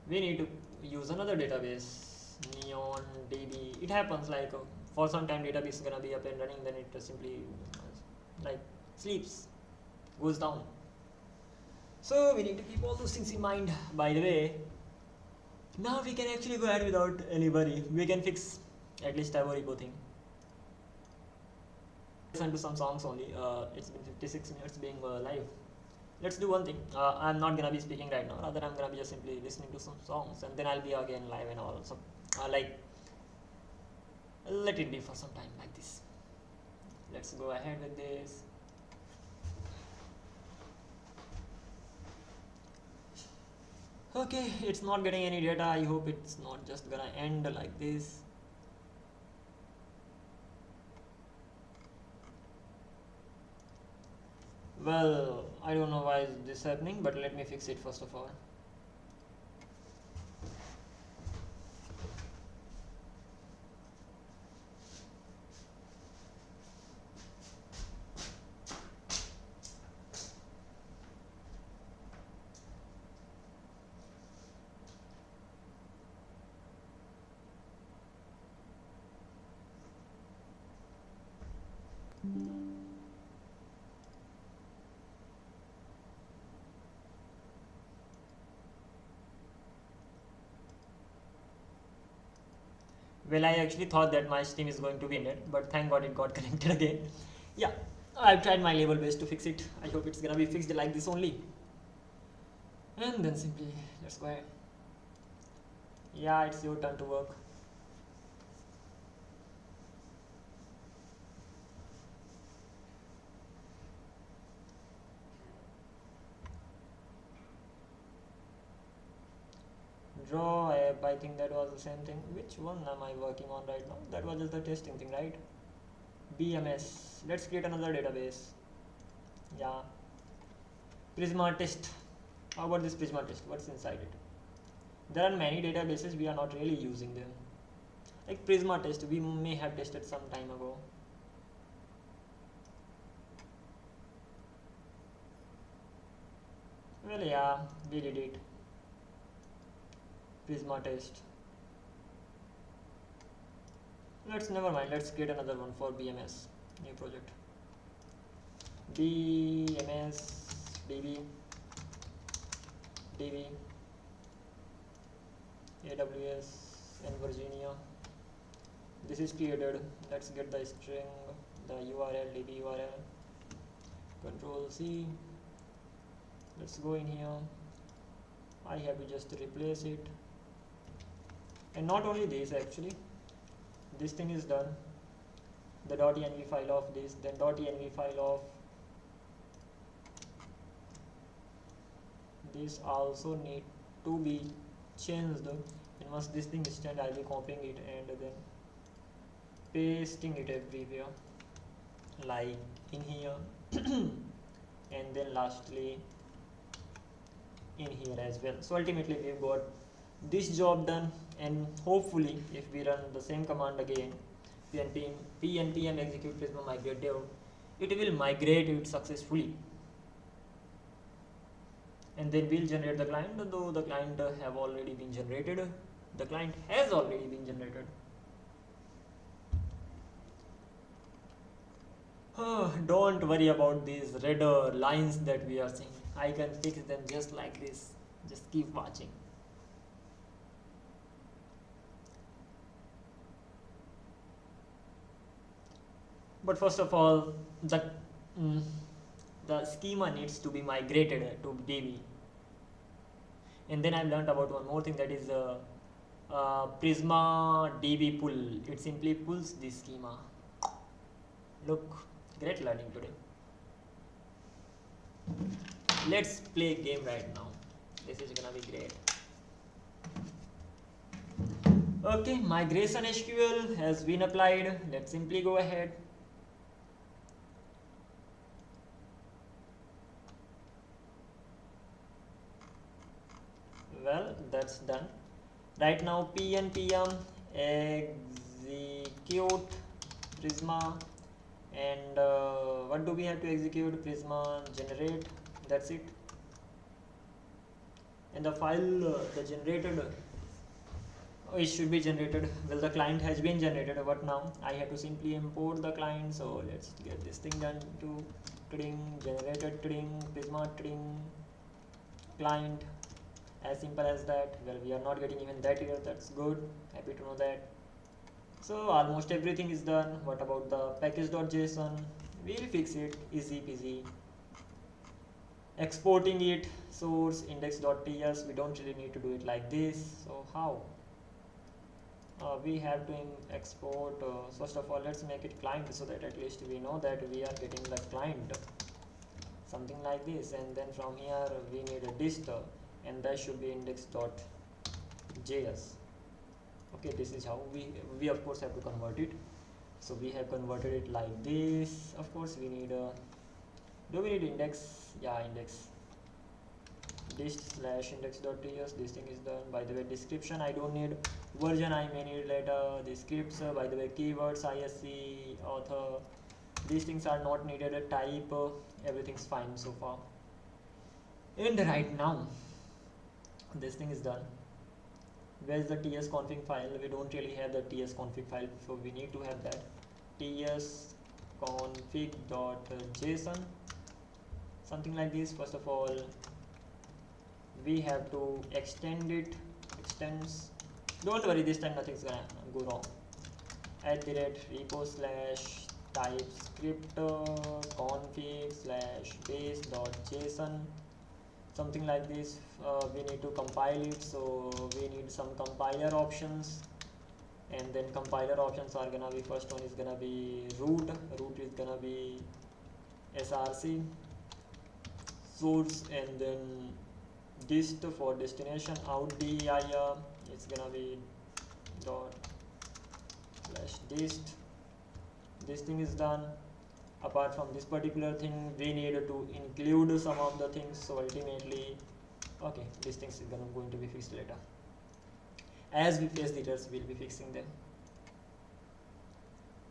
we need to use another database, neon db. It happens like for some time database is gonna be up and running, then it simply like sleeps, goes down. So we need to keep all those things in mind. By the way, now we can actually go ahead without any worry. We can fix at least Turborepo thing. Listen to some songs only. It's been 56 minutes being live. Let's do one thing. I'm not gonna be speaking right now. Rather, I'm gonna be just simply listening to some songs, and then I'll be again live and all. So, like, let it be for some time like this. Let's go ahead with this. Okay, it's not getting any data. I hope it's not just gonna end like this. Well, I don't know why is this happening, but let me fix it first of all. Well, I actually thought that my Steam is going to be in it, but thank God it got connected again. Yeah, I've tried my level best to fix it. I hope it's gonna be fixed like this only. And then simply, let's go ahead. Yeah, it's your turn to work. Draw app, I think that was the same thing. Which one am I working on right now? That was just the testing thing, right? BMS. Let's create another database. Yeah. Prisma test. How about this Prisma test? What's inside it? There are many databases, we are not really using them. Like Prisma test, we may have tested some time ago. Well, yeah, we did it. Prisma test. Never mind, let's create another one for BMS. New project. BMS DB AWS and Virginia. This is created. Let's get the string, the URL, DB URL. Control C. Let's go in here. I have to just replace it. And not only this, actually, this thing is done. The .env file of this, then .env file of this also need to be changed. And once this thing is done, I'll be copying it and then pasting it everywhere, like in here, and then lastly in here as well. So ultimately we've got this job done, and hopefully if we run the same command again, pnpm execute prisma migrate dev, it will migrate it successfully, and then we'll generate the client. Though the client have already been generated, the client has already been generated. Don't worry about these red lines that we are seeing. I can fix them just like this. Just keep watching. But first of all, the schema needs to be migrated to DB. And then I've learned about one more thing, that is Prisma DB pull. It simply pulls this schema. Look, great learning today. Let's play a game right now. This is gonna be great. Okay, migration SQL has been applied. Let's simply go ahead. Well, that's done. Right now pnpm execute Prisma, and what do we have to execute? Prisma generate. That's it. And the file the generated it should be generated. Well, the client has been generated. What now? I have to simply import the client. So let's get this thing done to generated Prisma client. As simple as that. Well, we are not getting even that here. That's good. Happy to know that. So almost everything is done. What about the package.json? We'll fix it. Easy peasy. Exporting it. Source index.ts. We don't really need to do it like this. So how? We have to export. First of all, let's make it client so that at least we know that we are getting the client. Something like this. And then from here we need a dist. And that should be index.js. Okay, this is how we of course have to convert it. So we have converted it like this. Of course we need do we need index? Yeah, index dist/index.ts. This thing is done. By the way, description I don't need. Version I may need later. The scripts, by the way, keywords, ISC, author, these things are not needed. Type, everything's fine so far. And right now this thing is done. Where's the tsconfig file? We don't really have the tsconfig file, so we need to have that. tsconfig.json, something like this. First of all, we have to extend it. Extends. Don't worry, this time nothing's gonna go wrong. @repo/typescript config/base.json, something like this. We need to compile it, so we need some compiler options, and then compiler options are gonna be, first one is gonna be root is gonna be src source, and then dist for destination, out dir, it's gonna be ./dist. This thing is done. Apart from this particular thing, we need to include some of the things. So ultimately, okay, these things are going to be fixed later. As we face the errors, we'll be fixing them.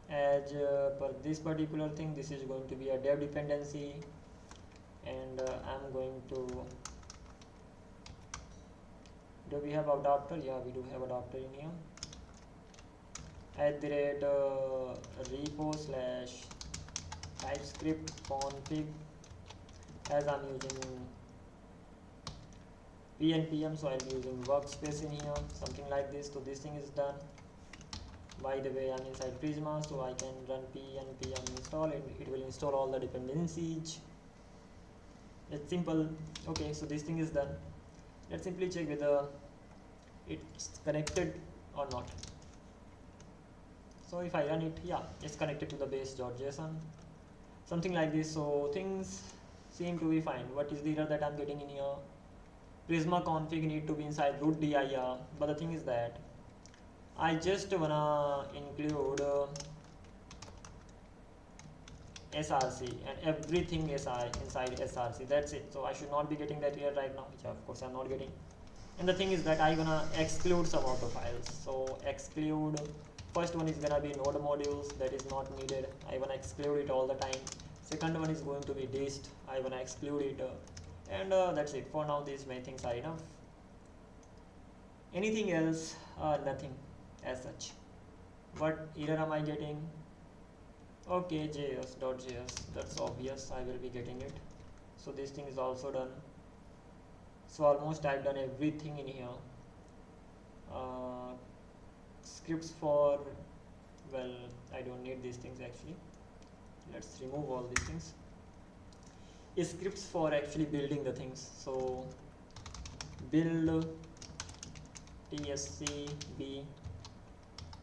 As per this particular thing, this is going to be a dev dependency, and I'm going to. Do we have adapter? Yeah, we do have adapter in here. @repo/TypeScript config, as I'm using pnpm, so I'll be using workspace in here, something like this. So this thing is done. By the way, I'm inside Prisma, so I can run pnpm install, and it will install all the dependencies. It's simple. Okay, so this thing is done. Let's simply check whether it's connected or not. So if I run it, yeah, it's connected to the base.json, something like this. So things seem to be fine. What is the error that I'm getting in here? Prisma config need to be inside root dir, but the thing is that I just wanna include src and everything inside src. That's it. So I should not be getting that error right now, which of course I'm not getting. And the thing is that I'm gonna exclude some of the files. So exclude. First one is gonna be node modules, that is not needed. I wanna exclude it all the time. Second one is going to be dist. I wanna exclude it, and that's it. For now, these many things are enough. Anything else? Nothing as such. What error am I getting? Okay, js.js. That's obvious. I will be getting it. So this thing is also done. So almost I've done everything in here. Scripts for, well, I don't need these things actually. Let's remove all these things. Scripts for actually building the things. So build tscb,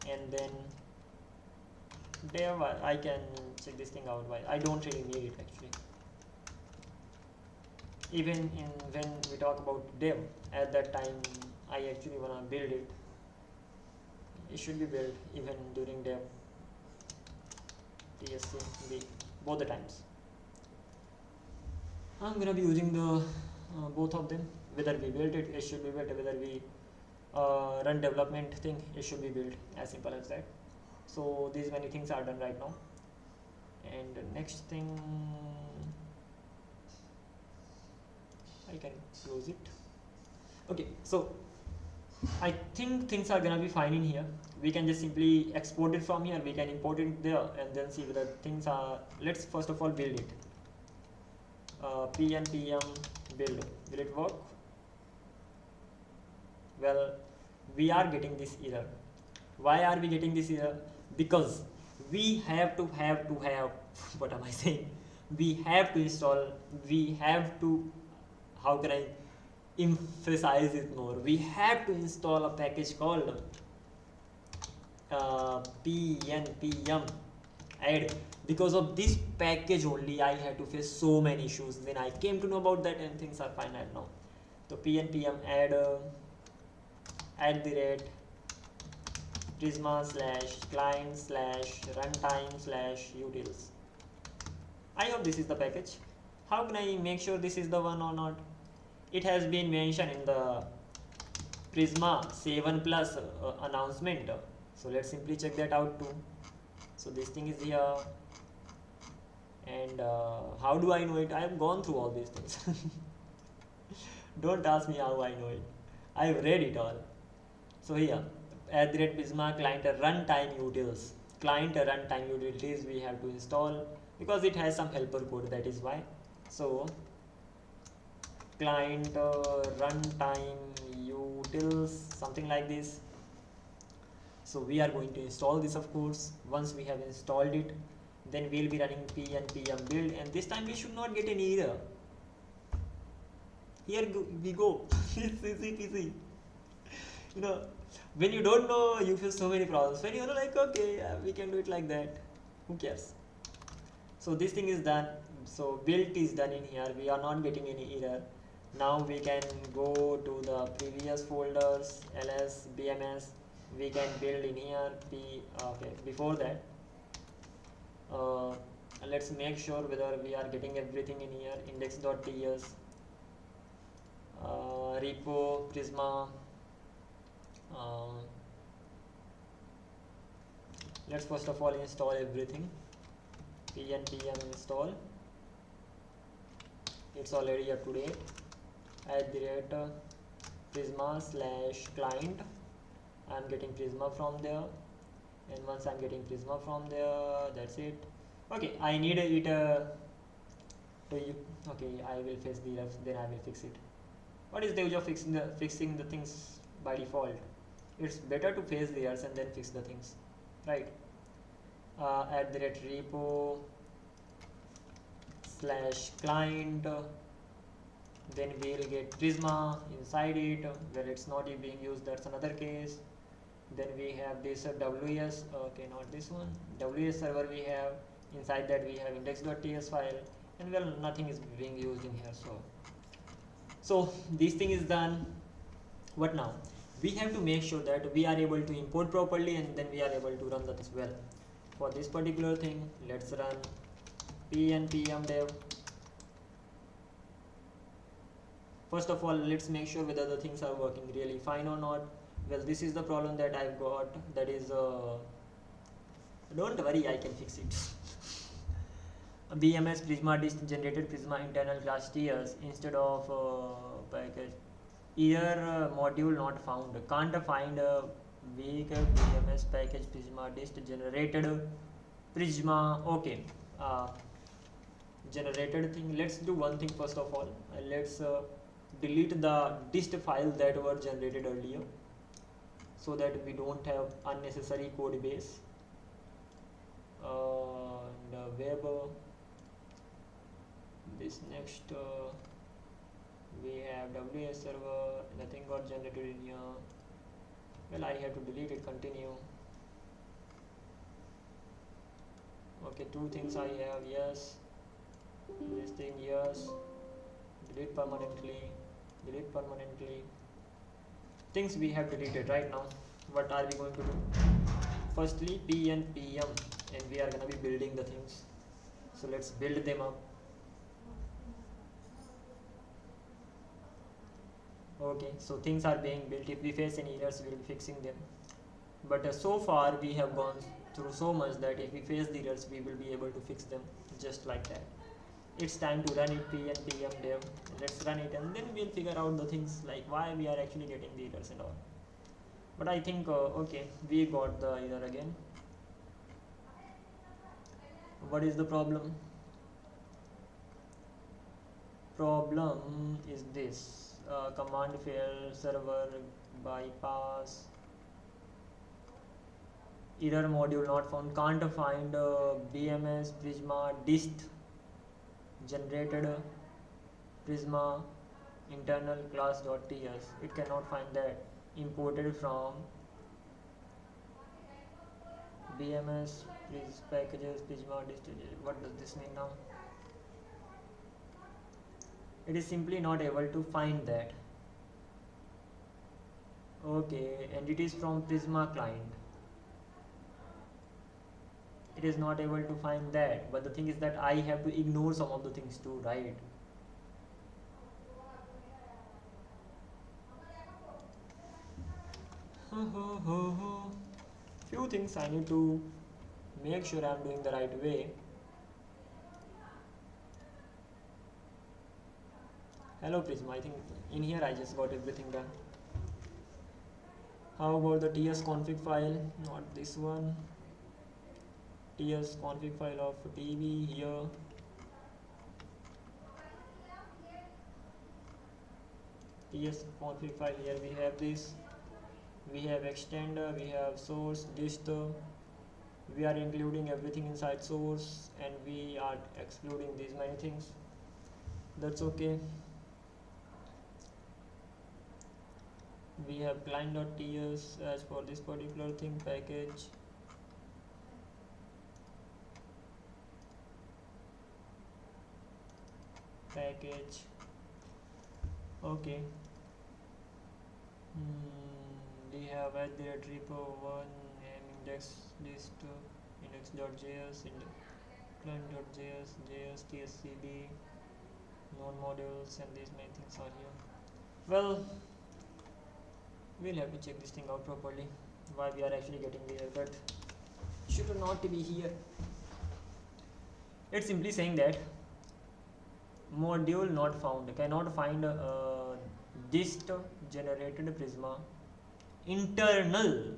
and then dev, I can check this thing out. Why I don't really need it actually. Even in when we talk about dev, at that time I actually wanna build it. It should be built even during dev, TSC, both the times. I'm gonna be using the both of them. Whether we build it, it should be built. Whether we run development thing, it should be built. As simple as that. So these many things are done right now. And the next thing, I can close it. Okay, so I think things are gonna be fine in here. We can just simply export it from here. We can import it there and then see whether things are. Let's first of all build it. pnpm build. Will it work? Well, we are getting this error. Why are we getting this error? Because we have to have what am I saying? We have to install. We have to. How can I emphasize it more? We have to install a package called pnpm add. Because of this package only I had to face so many issues. Then I came to know about that and things are fine right now. So pnpm add Prisma /client /runtime /utils. I hope this is the package. How can I make sure this is the one or not? It has been mentioned in the Prisma 7 plus announcement. So let's simply check that out too. So this thing is here. And how do I know it? I have gone through all these things. Don't ask me how I know it. I have read it all. So here, @Prisma client runtime utils. Client runtime utilities we have to install because it has some helper code. That is why. So client runtime utils, something like this. So we are going to install this, of course. Once we have installed it, then we'll be running pnpm build, and this time we should not get any error. Here we go. It's easy peasy. You know, when you don't know, you face so many problems. When you're like, okay, yeah, we can do it like that. Who cares? So this thing is done. So build is done in here. We are not getting any error. Now we can go to the previous folders, ls, bms. We can build in here. Okay. Before that, let's make sure whether we are getting everything in here. Index.ts, repo, Prisma. Let's first of all install everything. pnpm install. It's already up to date. Prisma /client. I'm getting Prisma from there, and once I'm getting Prisma from there, that's it. Okay, I need it okay, I will fix the errors, then I will fix it. What is the use of fixing the things by default? It's better to face the errors and then fix the things, right? @repo /client, then we'll get Prisma inside it. Where it's not being used, that's another case. Then we have this WS, okay, not this one, WS server we have. Inside that we have index.ts file, and well, nothing is being used in here. So this thing is done. What now? We have to make sure that we are able to import properly, and then we are able to run that as well. For this particular thing, let's run pnpm dev. First of all, let's make sure whether the things are working really fine or not. Well, this is the problem that I've got. That is, don't worry, I can fix it. BMS Prisma dist generated Prisma internal class tiers instead of package. Error module not found. Can't find a weak BMS package Prisma dist generated Prisma. Okay, generated thing. Let's do one thing first of all. Let's delete the dist file that were generated earlier, so that we don't have unnecessary code base. And web, this next we have WS server, nothing got generated in here. Well, I have to delete it. Continue. Okay, two things I have, yes. This thing, yes. Delete permanently. Delete permanently. Things we have deleted right now. What are we going to do? Firstly, P and PM, and we are gonna be building the things. So let's build them up. Okay, so things are being built. If we face any errors, we will be fixing them. But so far we have gone through so much that if we face the errors, we will be able to fix them just like that. It's time to run it, P and PM dev. Let's run it, and then we'll figure out the things like why we are actually getting the errors and all. But I think okay, we got the error again. What is the problem? Problem is this. Command fail, server bypass, error module not found, can't find BMS Prisma dist generated Prisma internal class.ts. It cannot find that. Imported from BMS packages Prisma dist. What does this mean now? It is simply not able to find that. Okay, and it is from Prisma client. It is not able to find that, but the thing is that I have to ignore some of the things too, right? Few things I need to make sure I am doing the right way. Hello Prisma, I think in here I just got everything done. How about the ts config file? Not this one. Ts config file of tv here. Ts config file here, we have this. We have extender, we have source, dist. We are including everything inside source, and we are excluding these many things. That's okay. We have client.ts as for this particular thing, package. Okay. We have at the repo1 index list index.js client.js js tscd non-modules, and these many things are here. Well, we'll have to check this thing out properly, why we are actually getting the error, but should not be here. It's simply saying that module not found, cannot find dist generated Prisma internal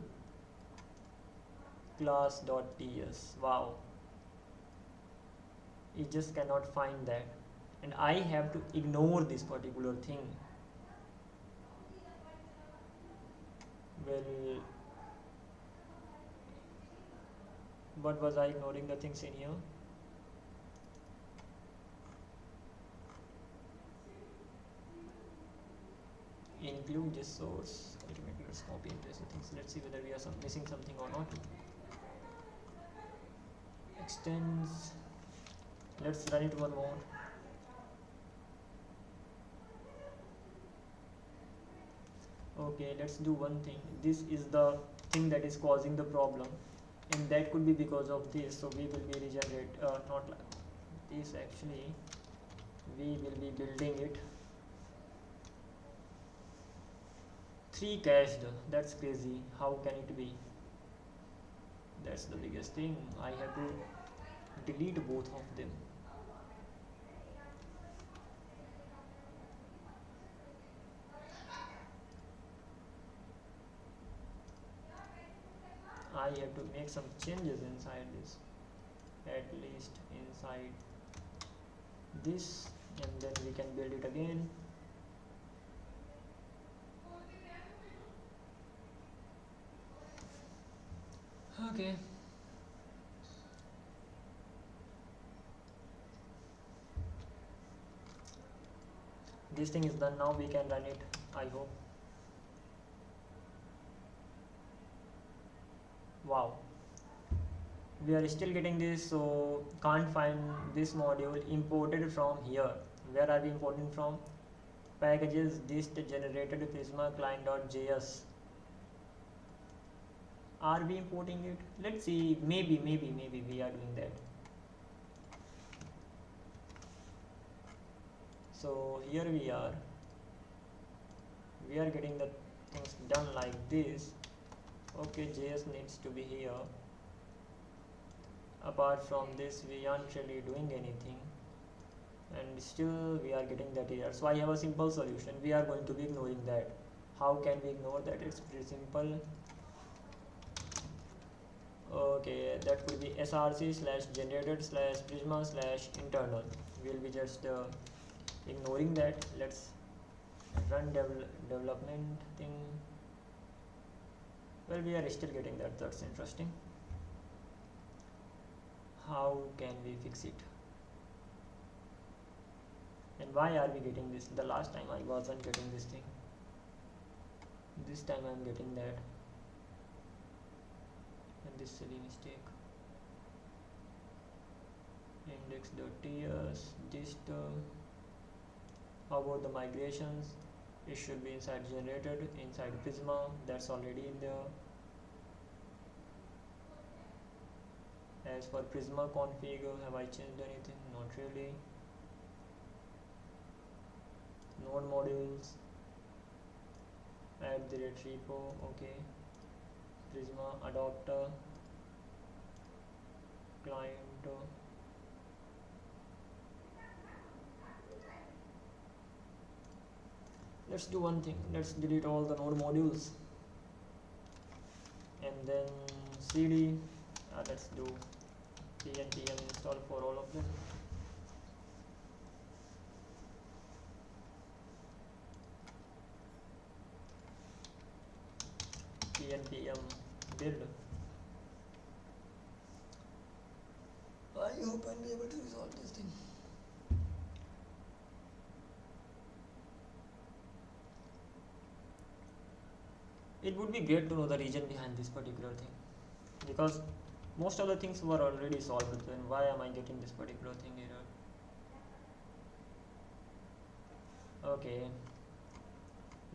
class.ts. Wow, it just cannot find that, and I have to ignore this particular thing. Well, what was I ignoring the things in here? Include this source. Let's copy and paste the things. Let's see whether we are missing something or not. Extends. Let's run it one more. Okay, let's do one thing. This is the thing that is causing the problem, and that could be because of this. So we will be regenerate not like this, actually we will be building it 3 cached. That's crazy. How can it be? That's the biggest thing. I have to delete both of them. I have to make some changes inside this, at least inside this, and then we can build it again. Okay. This thing is done now, we can run it, I hope. Wow. we are still getting this, so can't find this module imported from here. Where are we importing from? Packages dist generated prisma client.js. Are we importing it? Let's see. Maybe we are doing that. So here we are getting the things done like this. Okay, JS needs to be here. Apart from this, we aren't really doing anything, and still we are getting that error. So I have a simple solution. We are going to be ignoring that. How can we ignore that? It's pretty simple. Okay, that could be src slash generated slash prisma slash internal. We'll be just ignoring that. Let's run development thing. Well, we are still getting that. That's interesting. How can we fix it? And why are we getting this? The last time I wasn't getting this thing. This time I'm getting that. And this silly mistake. Index.ts dist. How about the migrations? It should be inside generated, inside Prisma. That's already in there. As for Prisma config, have I changed anything? Not really. Node modules, add the repo. Okay. Prisma adapter, client. Let's do one thing. Let's delete all the node modules, and then cd. Let's do npm install for all of them. npm build. I hope I'll be able to resolve this thing. It would be great to know the reason behind this particular thing, because most of the things were already solved. Then why am I getting this particular thing error? Okay,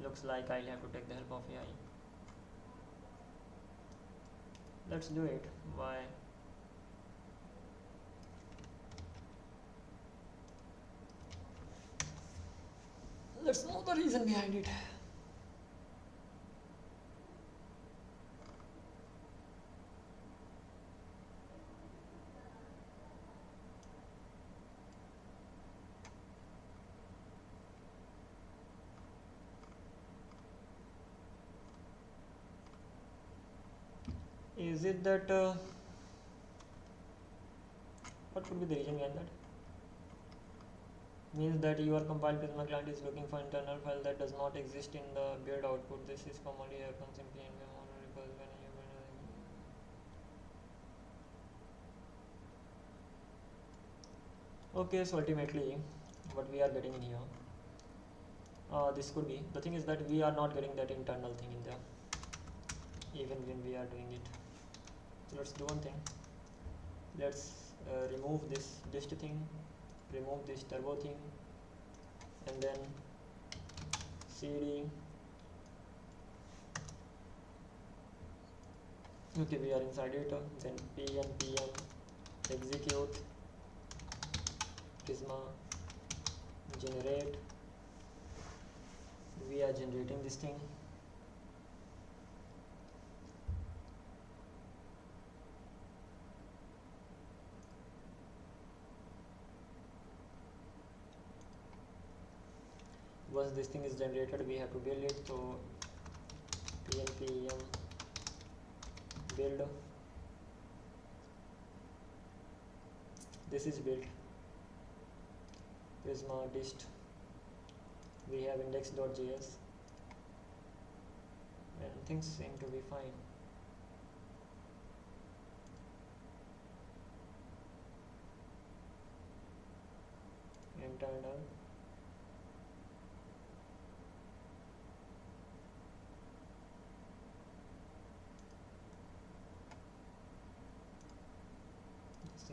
looks like I'll have to take the help of AI. Let's do it. Why? Let's know the reason behind it. Is it that what could be the reason behind that? Means that your compiled Prisma client is looking for internal file that does not exist in the build output. This is commonly happens simply in memory because when you build. Okay, so ultimately what we are getting in here, this could be the thing is that we are not getting that internal thing in there even when we are doing it. So let's do one thing. Let's remove this dist thing, remove this turbo thing, and then cd. Okay, we are inside it. Then npm execute prisma generate. We are generating this thing. Once this thing is generated, we have to build it. So npm build. This is built. Prisma dist. We have index.js, and things seem to be fine. Internal.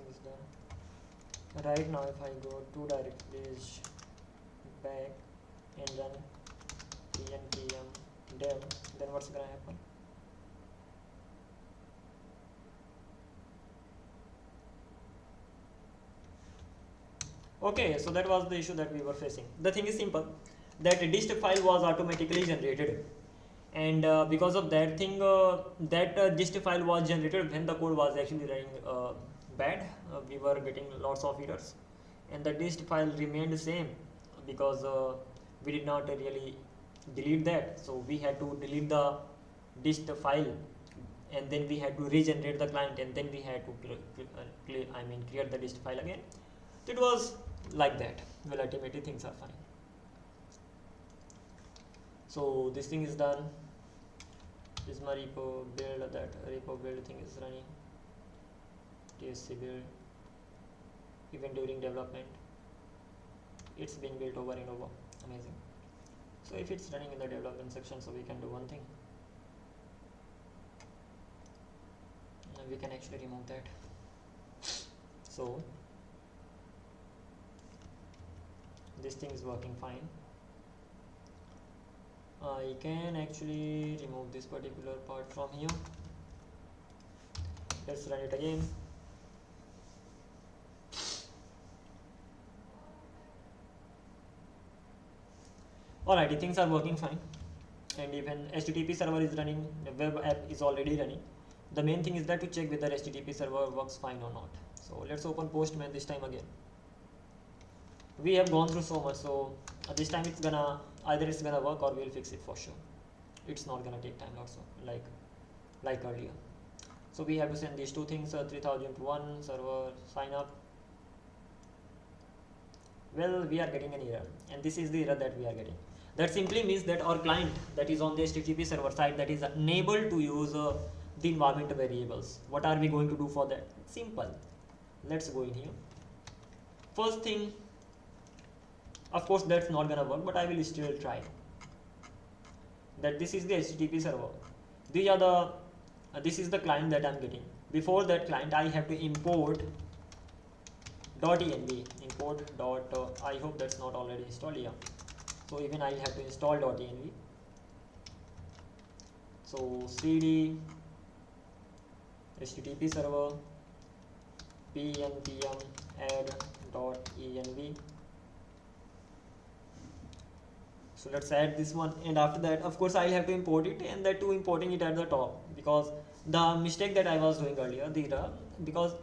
thing is done. Right now if I go to directories back and run pnpm dev, then what's gonna happen? Okay, so that was the issue that we were facing. The thing is simple, that dist file was automatically generated, and because of that thing, that dist file was generated when the code was actually running bad. We were getting lots of errors, and the dist file remained the same because we did not really delete that. So we had to delete the dist file, and then we had to regenerate the client, and then we had to create the dist file again. So it was like that. Well, ultimately things are fine. So this thing is done. Prisma repo build, that repo build thing is running. TSC build. Even during development, it's being built over and over. Amazing. So if it's running in the development section, so we can do one thing. We can actually remove that. So this thing is working fine. I can actually remove this particular part from here. Let's run it again. Alrighty, things are working fine, and even HTTP server is running, the web app is already running. The main thing is that to check whether HTTP server works fine or not. So let's open Postman this time again. We have gone through so much, so this time it's gonna, either it's gonna work or we'll fix it for sure. It's not gonna take time also, like earlier. So we have to send these two things, 3001 server sign up. Well, we are getting an error, and this is the error that we are getting. That simply means that our client that is on the HTTP server side, that is unable to use the environment variables. What are we going to do for that? Simple. Let's go in here. First thing, of course that's not gonna work, but I will still try. That this is the HTTP server. These are the this is the client that I'm getting. Before that client, I have to import .env, import dot. I hope that's not already installed here. So even I'll have to install .env. So cd HTTP server pnpm add .env. So let's add this one, and after that, of course, I'll have to import it, and that too importing it at the top, because the mistake that I was doing earlier, because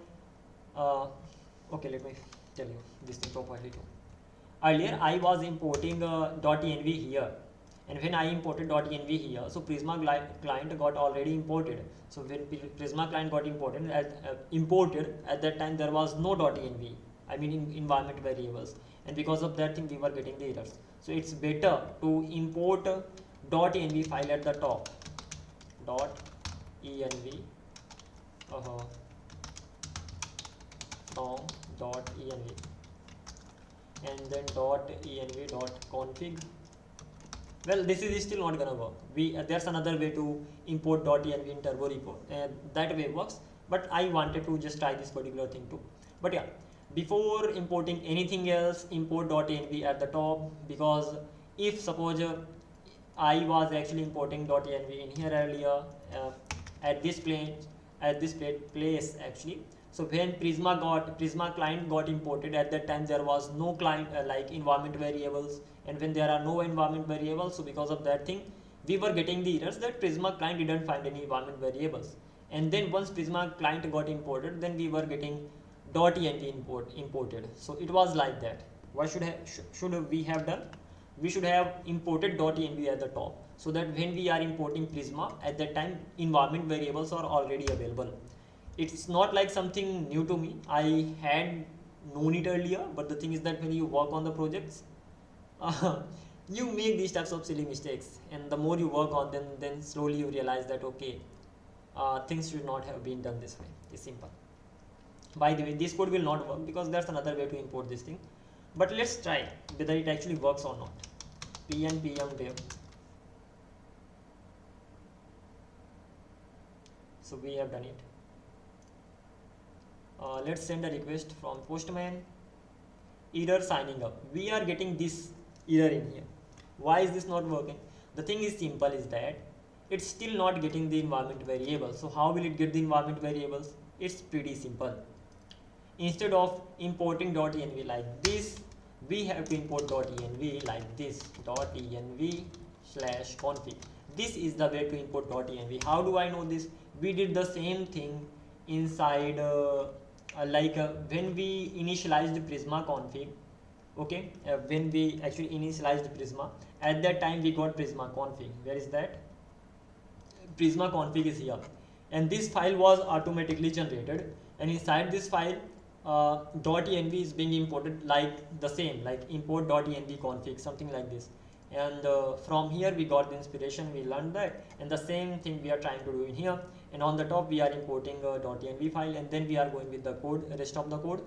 okay, let me tell you this thing properly too. Earlier I was importing .env here, and when I imported .env here, so Prisma client got already imported. So when Prisma client got imported, at that time there was no .env, I mean in environment variables, and because of that thing we were getting the errors. So it's better to import .env file at the top, .env from .env, and then .env.config. Well, this is still not gonna work. There's another way to import .env in Turborepo. That way works, but I wanted to just try this particular thing too. But yeah, before importing anything else, import .env at the top, because if suppose I was actually importing .env in here earlier at this place actually. So when Prisma client got imported, at that time there was no client like environment variables, and when there are no environment variables, so because of that thing we were getting the errors that Prisma client didn't find any environment variables. And then once Prisma client got imported, then we were getting .env imported. So it was like that. What should we have done? We should have imported .env at the top, so that when we are importing Prisma, at that time environment variables are already available. It's not like something new to me. I had known it earlier, but the thing is that when you work on the projects, you make these types of silly mistakes, and the more you work on them, then slowly you realize that okay, things should not have been done this way. It's simple. By the way, this code will not work because there's another way to import this thing, but let's try whether it actually works or not. pnpm dev. So we have done it. let's send a request from postman, error signing up. We are getting this error in here. Why is this not working? The thing is simple, is that it's still not getting the environment variable. So how will it get the environment variables? It's pretty simple. Instead of importing .env like this, we have to import .env like this, .env/config. This is the way to import .env. How do I know this? We did the same thing inside when we initialized the Prisma config. Okay, when we actually initialized Prisma, at that time we got Prisma config. Where is that? Prisma config is here, and this file was automatically generated, and inside this file .env is being imported like the same, like import .env config, something like this. And from here we got the inspiration, we learned that, and the same thing we are trying to do in here. And on the top we are importing a .env file, and then we are going with the code, rest of the code.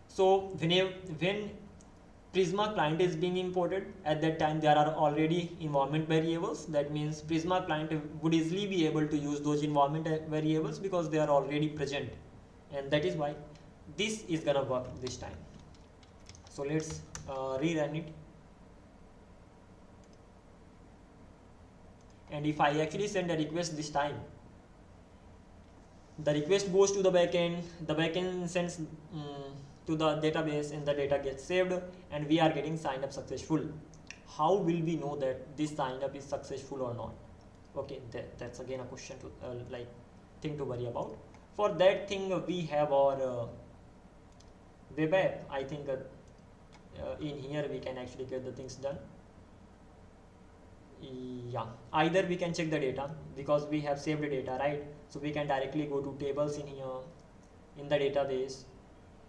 So when Prisma client is being imported, at that time there are already environment variables. That means Prisma client would easily be able to use those environment variables because they are already present, and that is why this is gonna work this time. So let's rerun it. And if I actually send a request this time, the request goes to the backend sends to the database, and the data gets saved, and we are getting signed up successful. How will we know that this sign up is successful or not? Okay, that's again a question to thing to worry about. For that thing we have our web app. I think in here we can actually get the things done. Yeah, either we can check the data because we have saved the data, right? So we can directly go to tables in here in the database,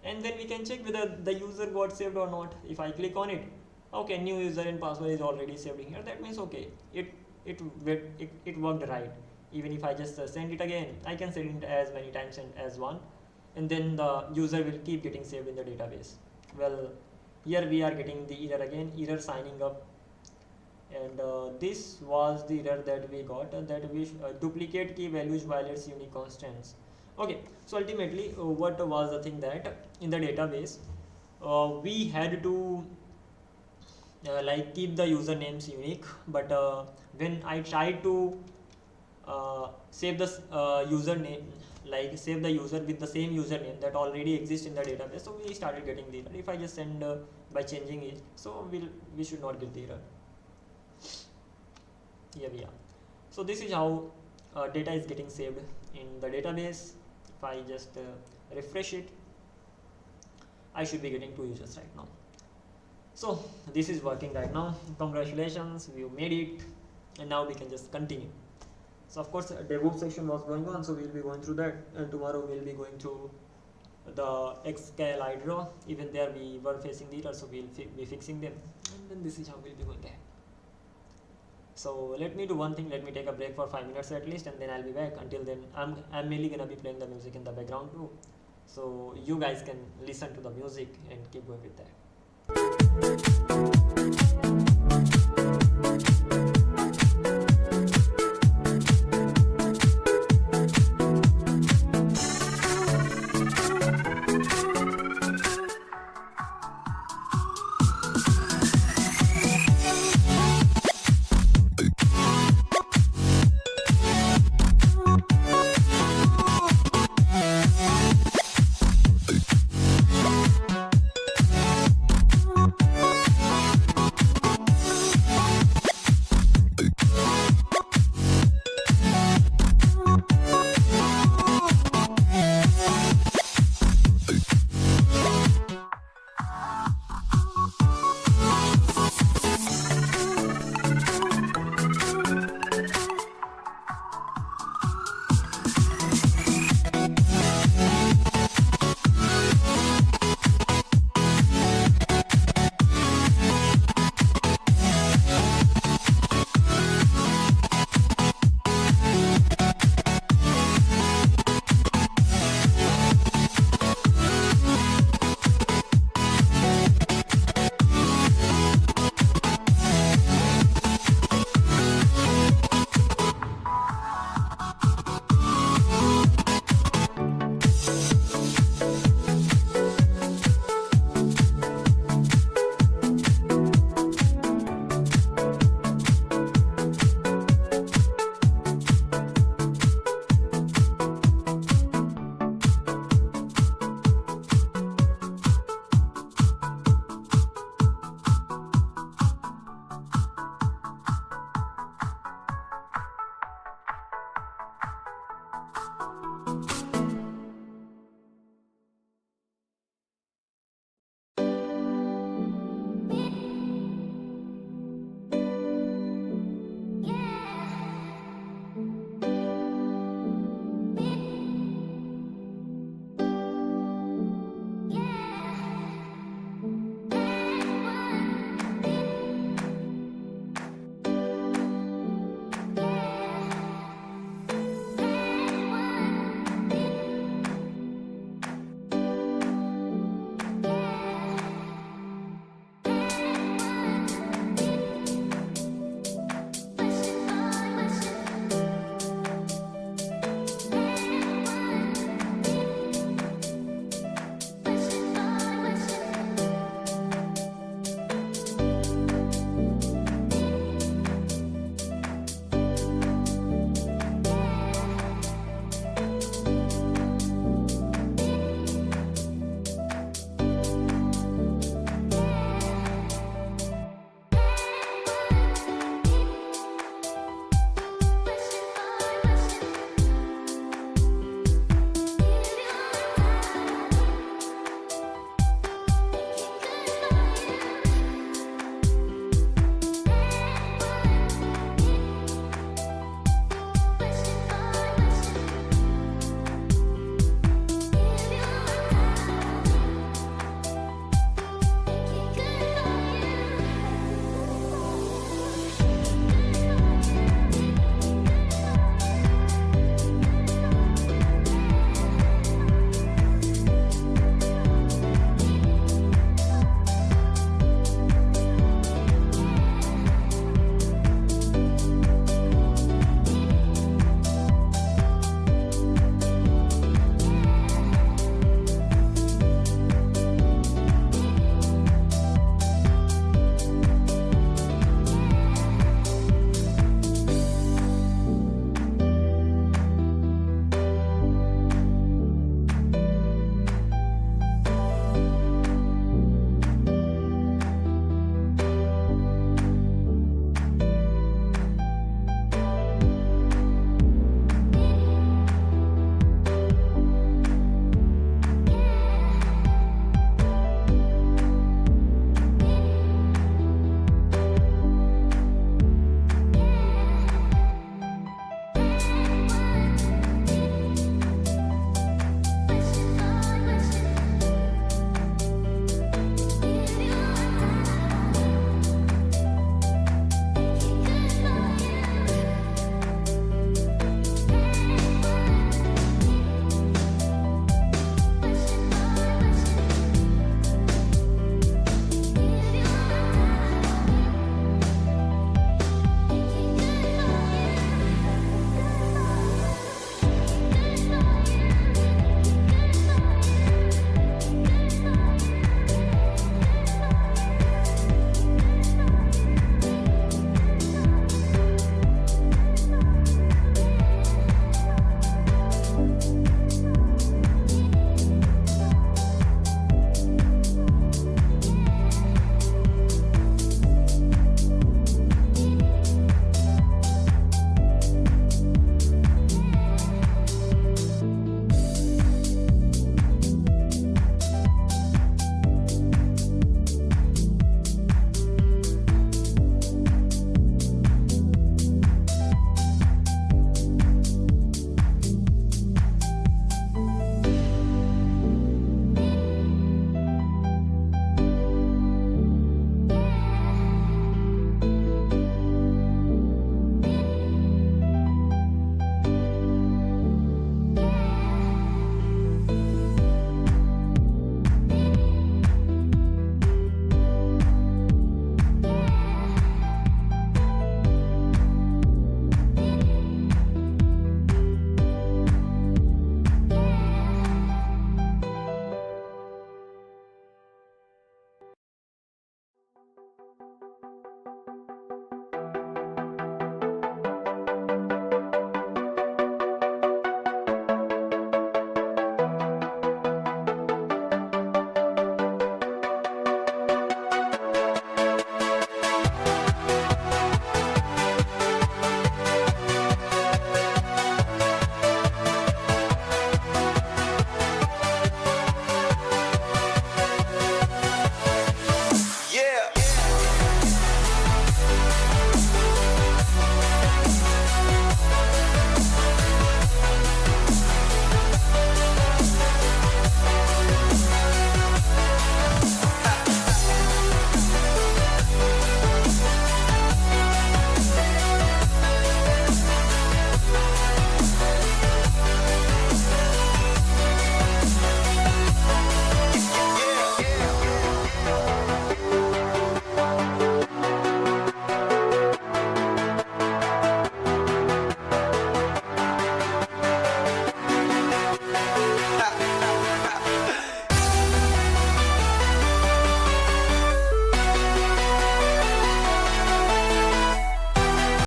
and then we can check whether the user got saved or not. If I click on it, okay, new user and password is already saved in here. That means okay, it worked right. Even if I just send it again, I can send it as many times and as one, and then the user will keep getting saved in the database. Well, here we are getting the error again, error signing up. And this was the error that we got, that we duplicate key values violates unique constants. Okay, so ultimately what was the thing, that in the database we had to keep the usernames unique, but when I tried to save the username, save the user with the same username that already exists in the database, so we started getting the error. If I just send by changing it, so we should not get the error. Here we are. So this is how data is getting saved in the database. If I just refresh it, I should be getting 2 users right now. So this is working right now. Congratulations, we made it, and now we can just continue. So of course DevOps section was going on, so we'll be going through that, and tomorrow we'll be going through the xcal hydra. Even there we were facing the error, so we'll be fixing them, and then this is how we'll be going ahead. So let me do one thing, let me take a break for 5 minutes at least, and then I'll be back. Until then I'm mainly gonna be playing the music in the background too, so you guys can listen to the music and keep going with that.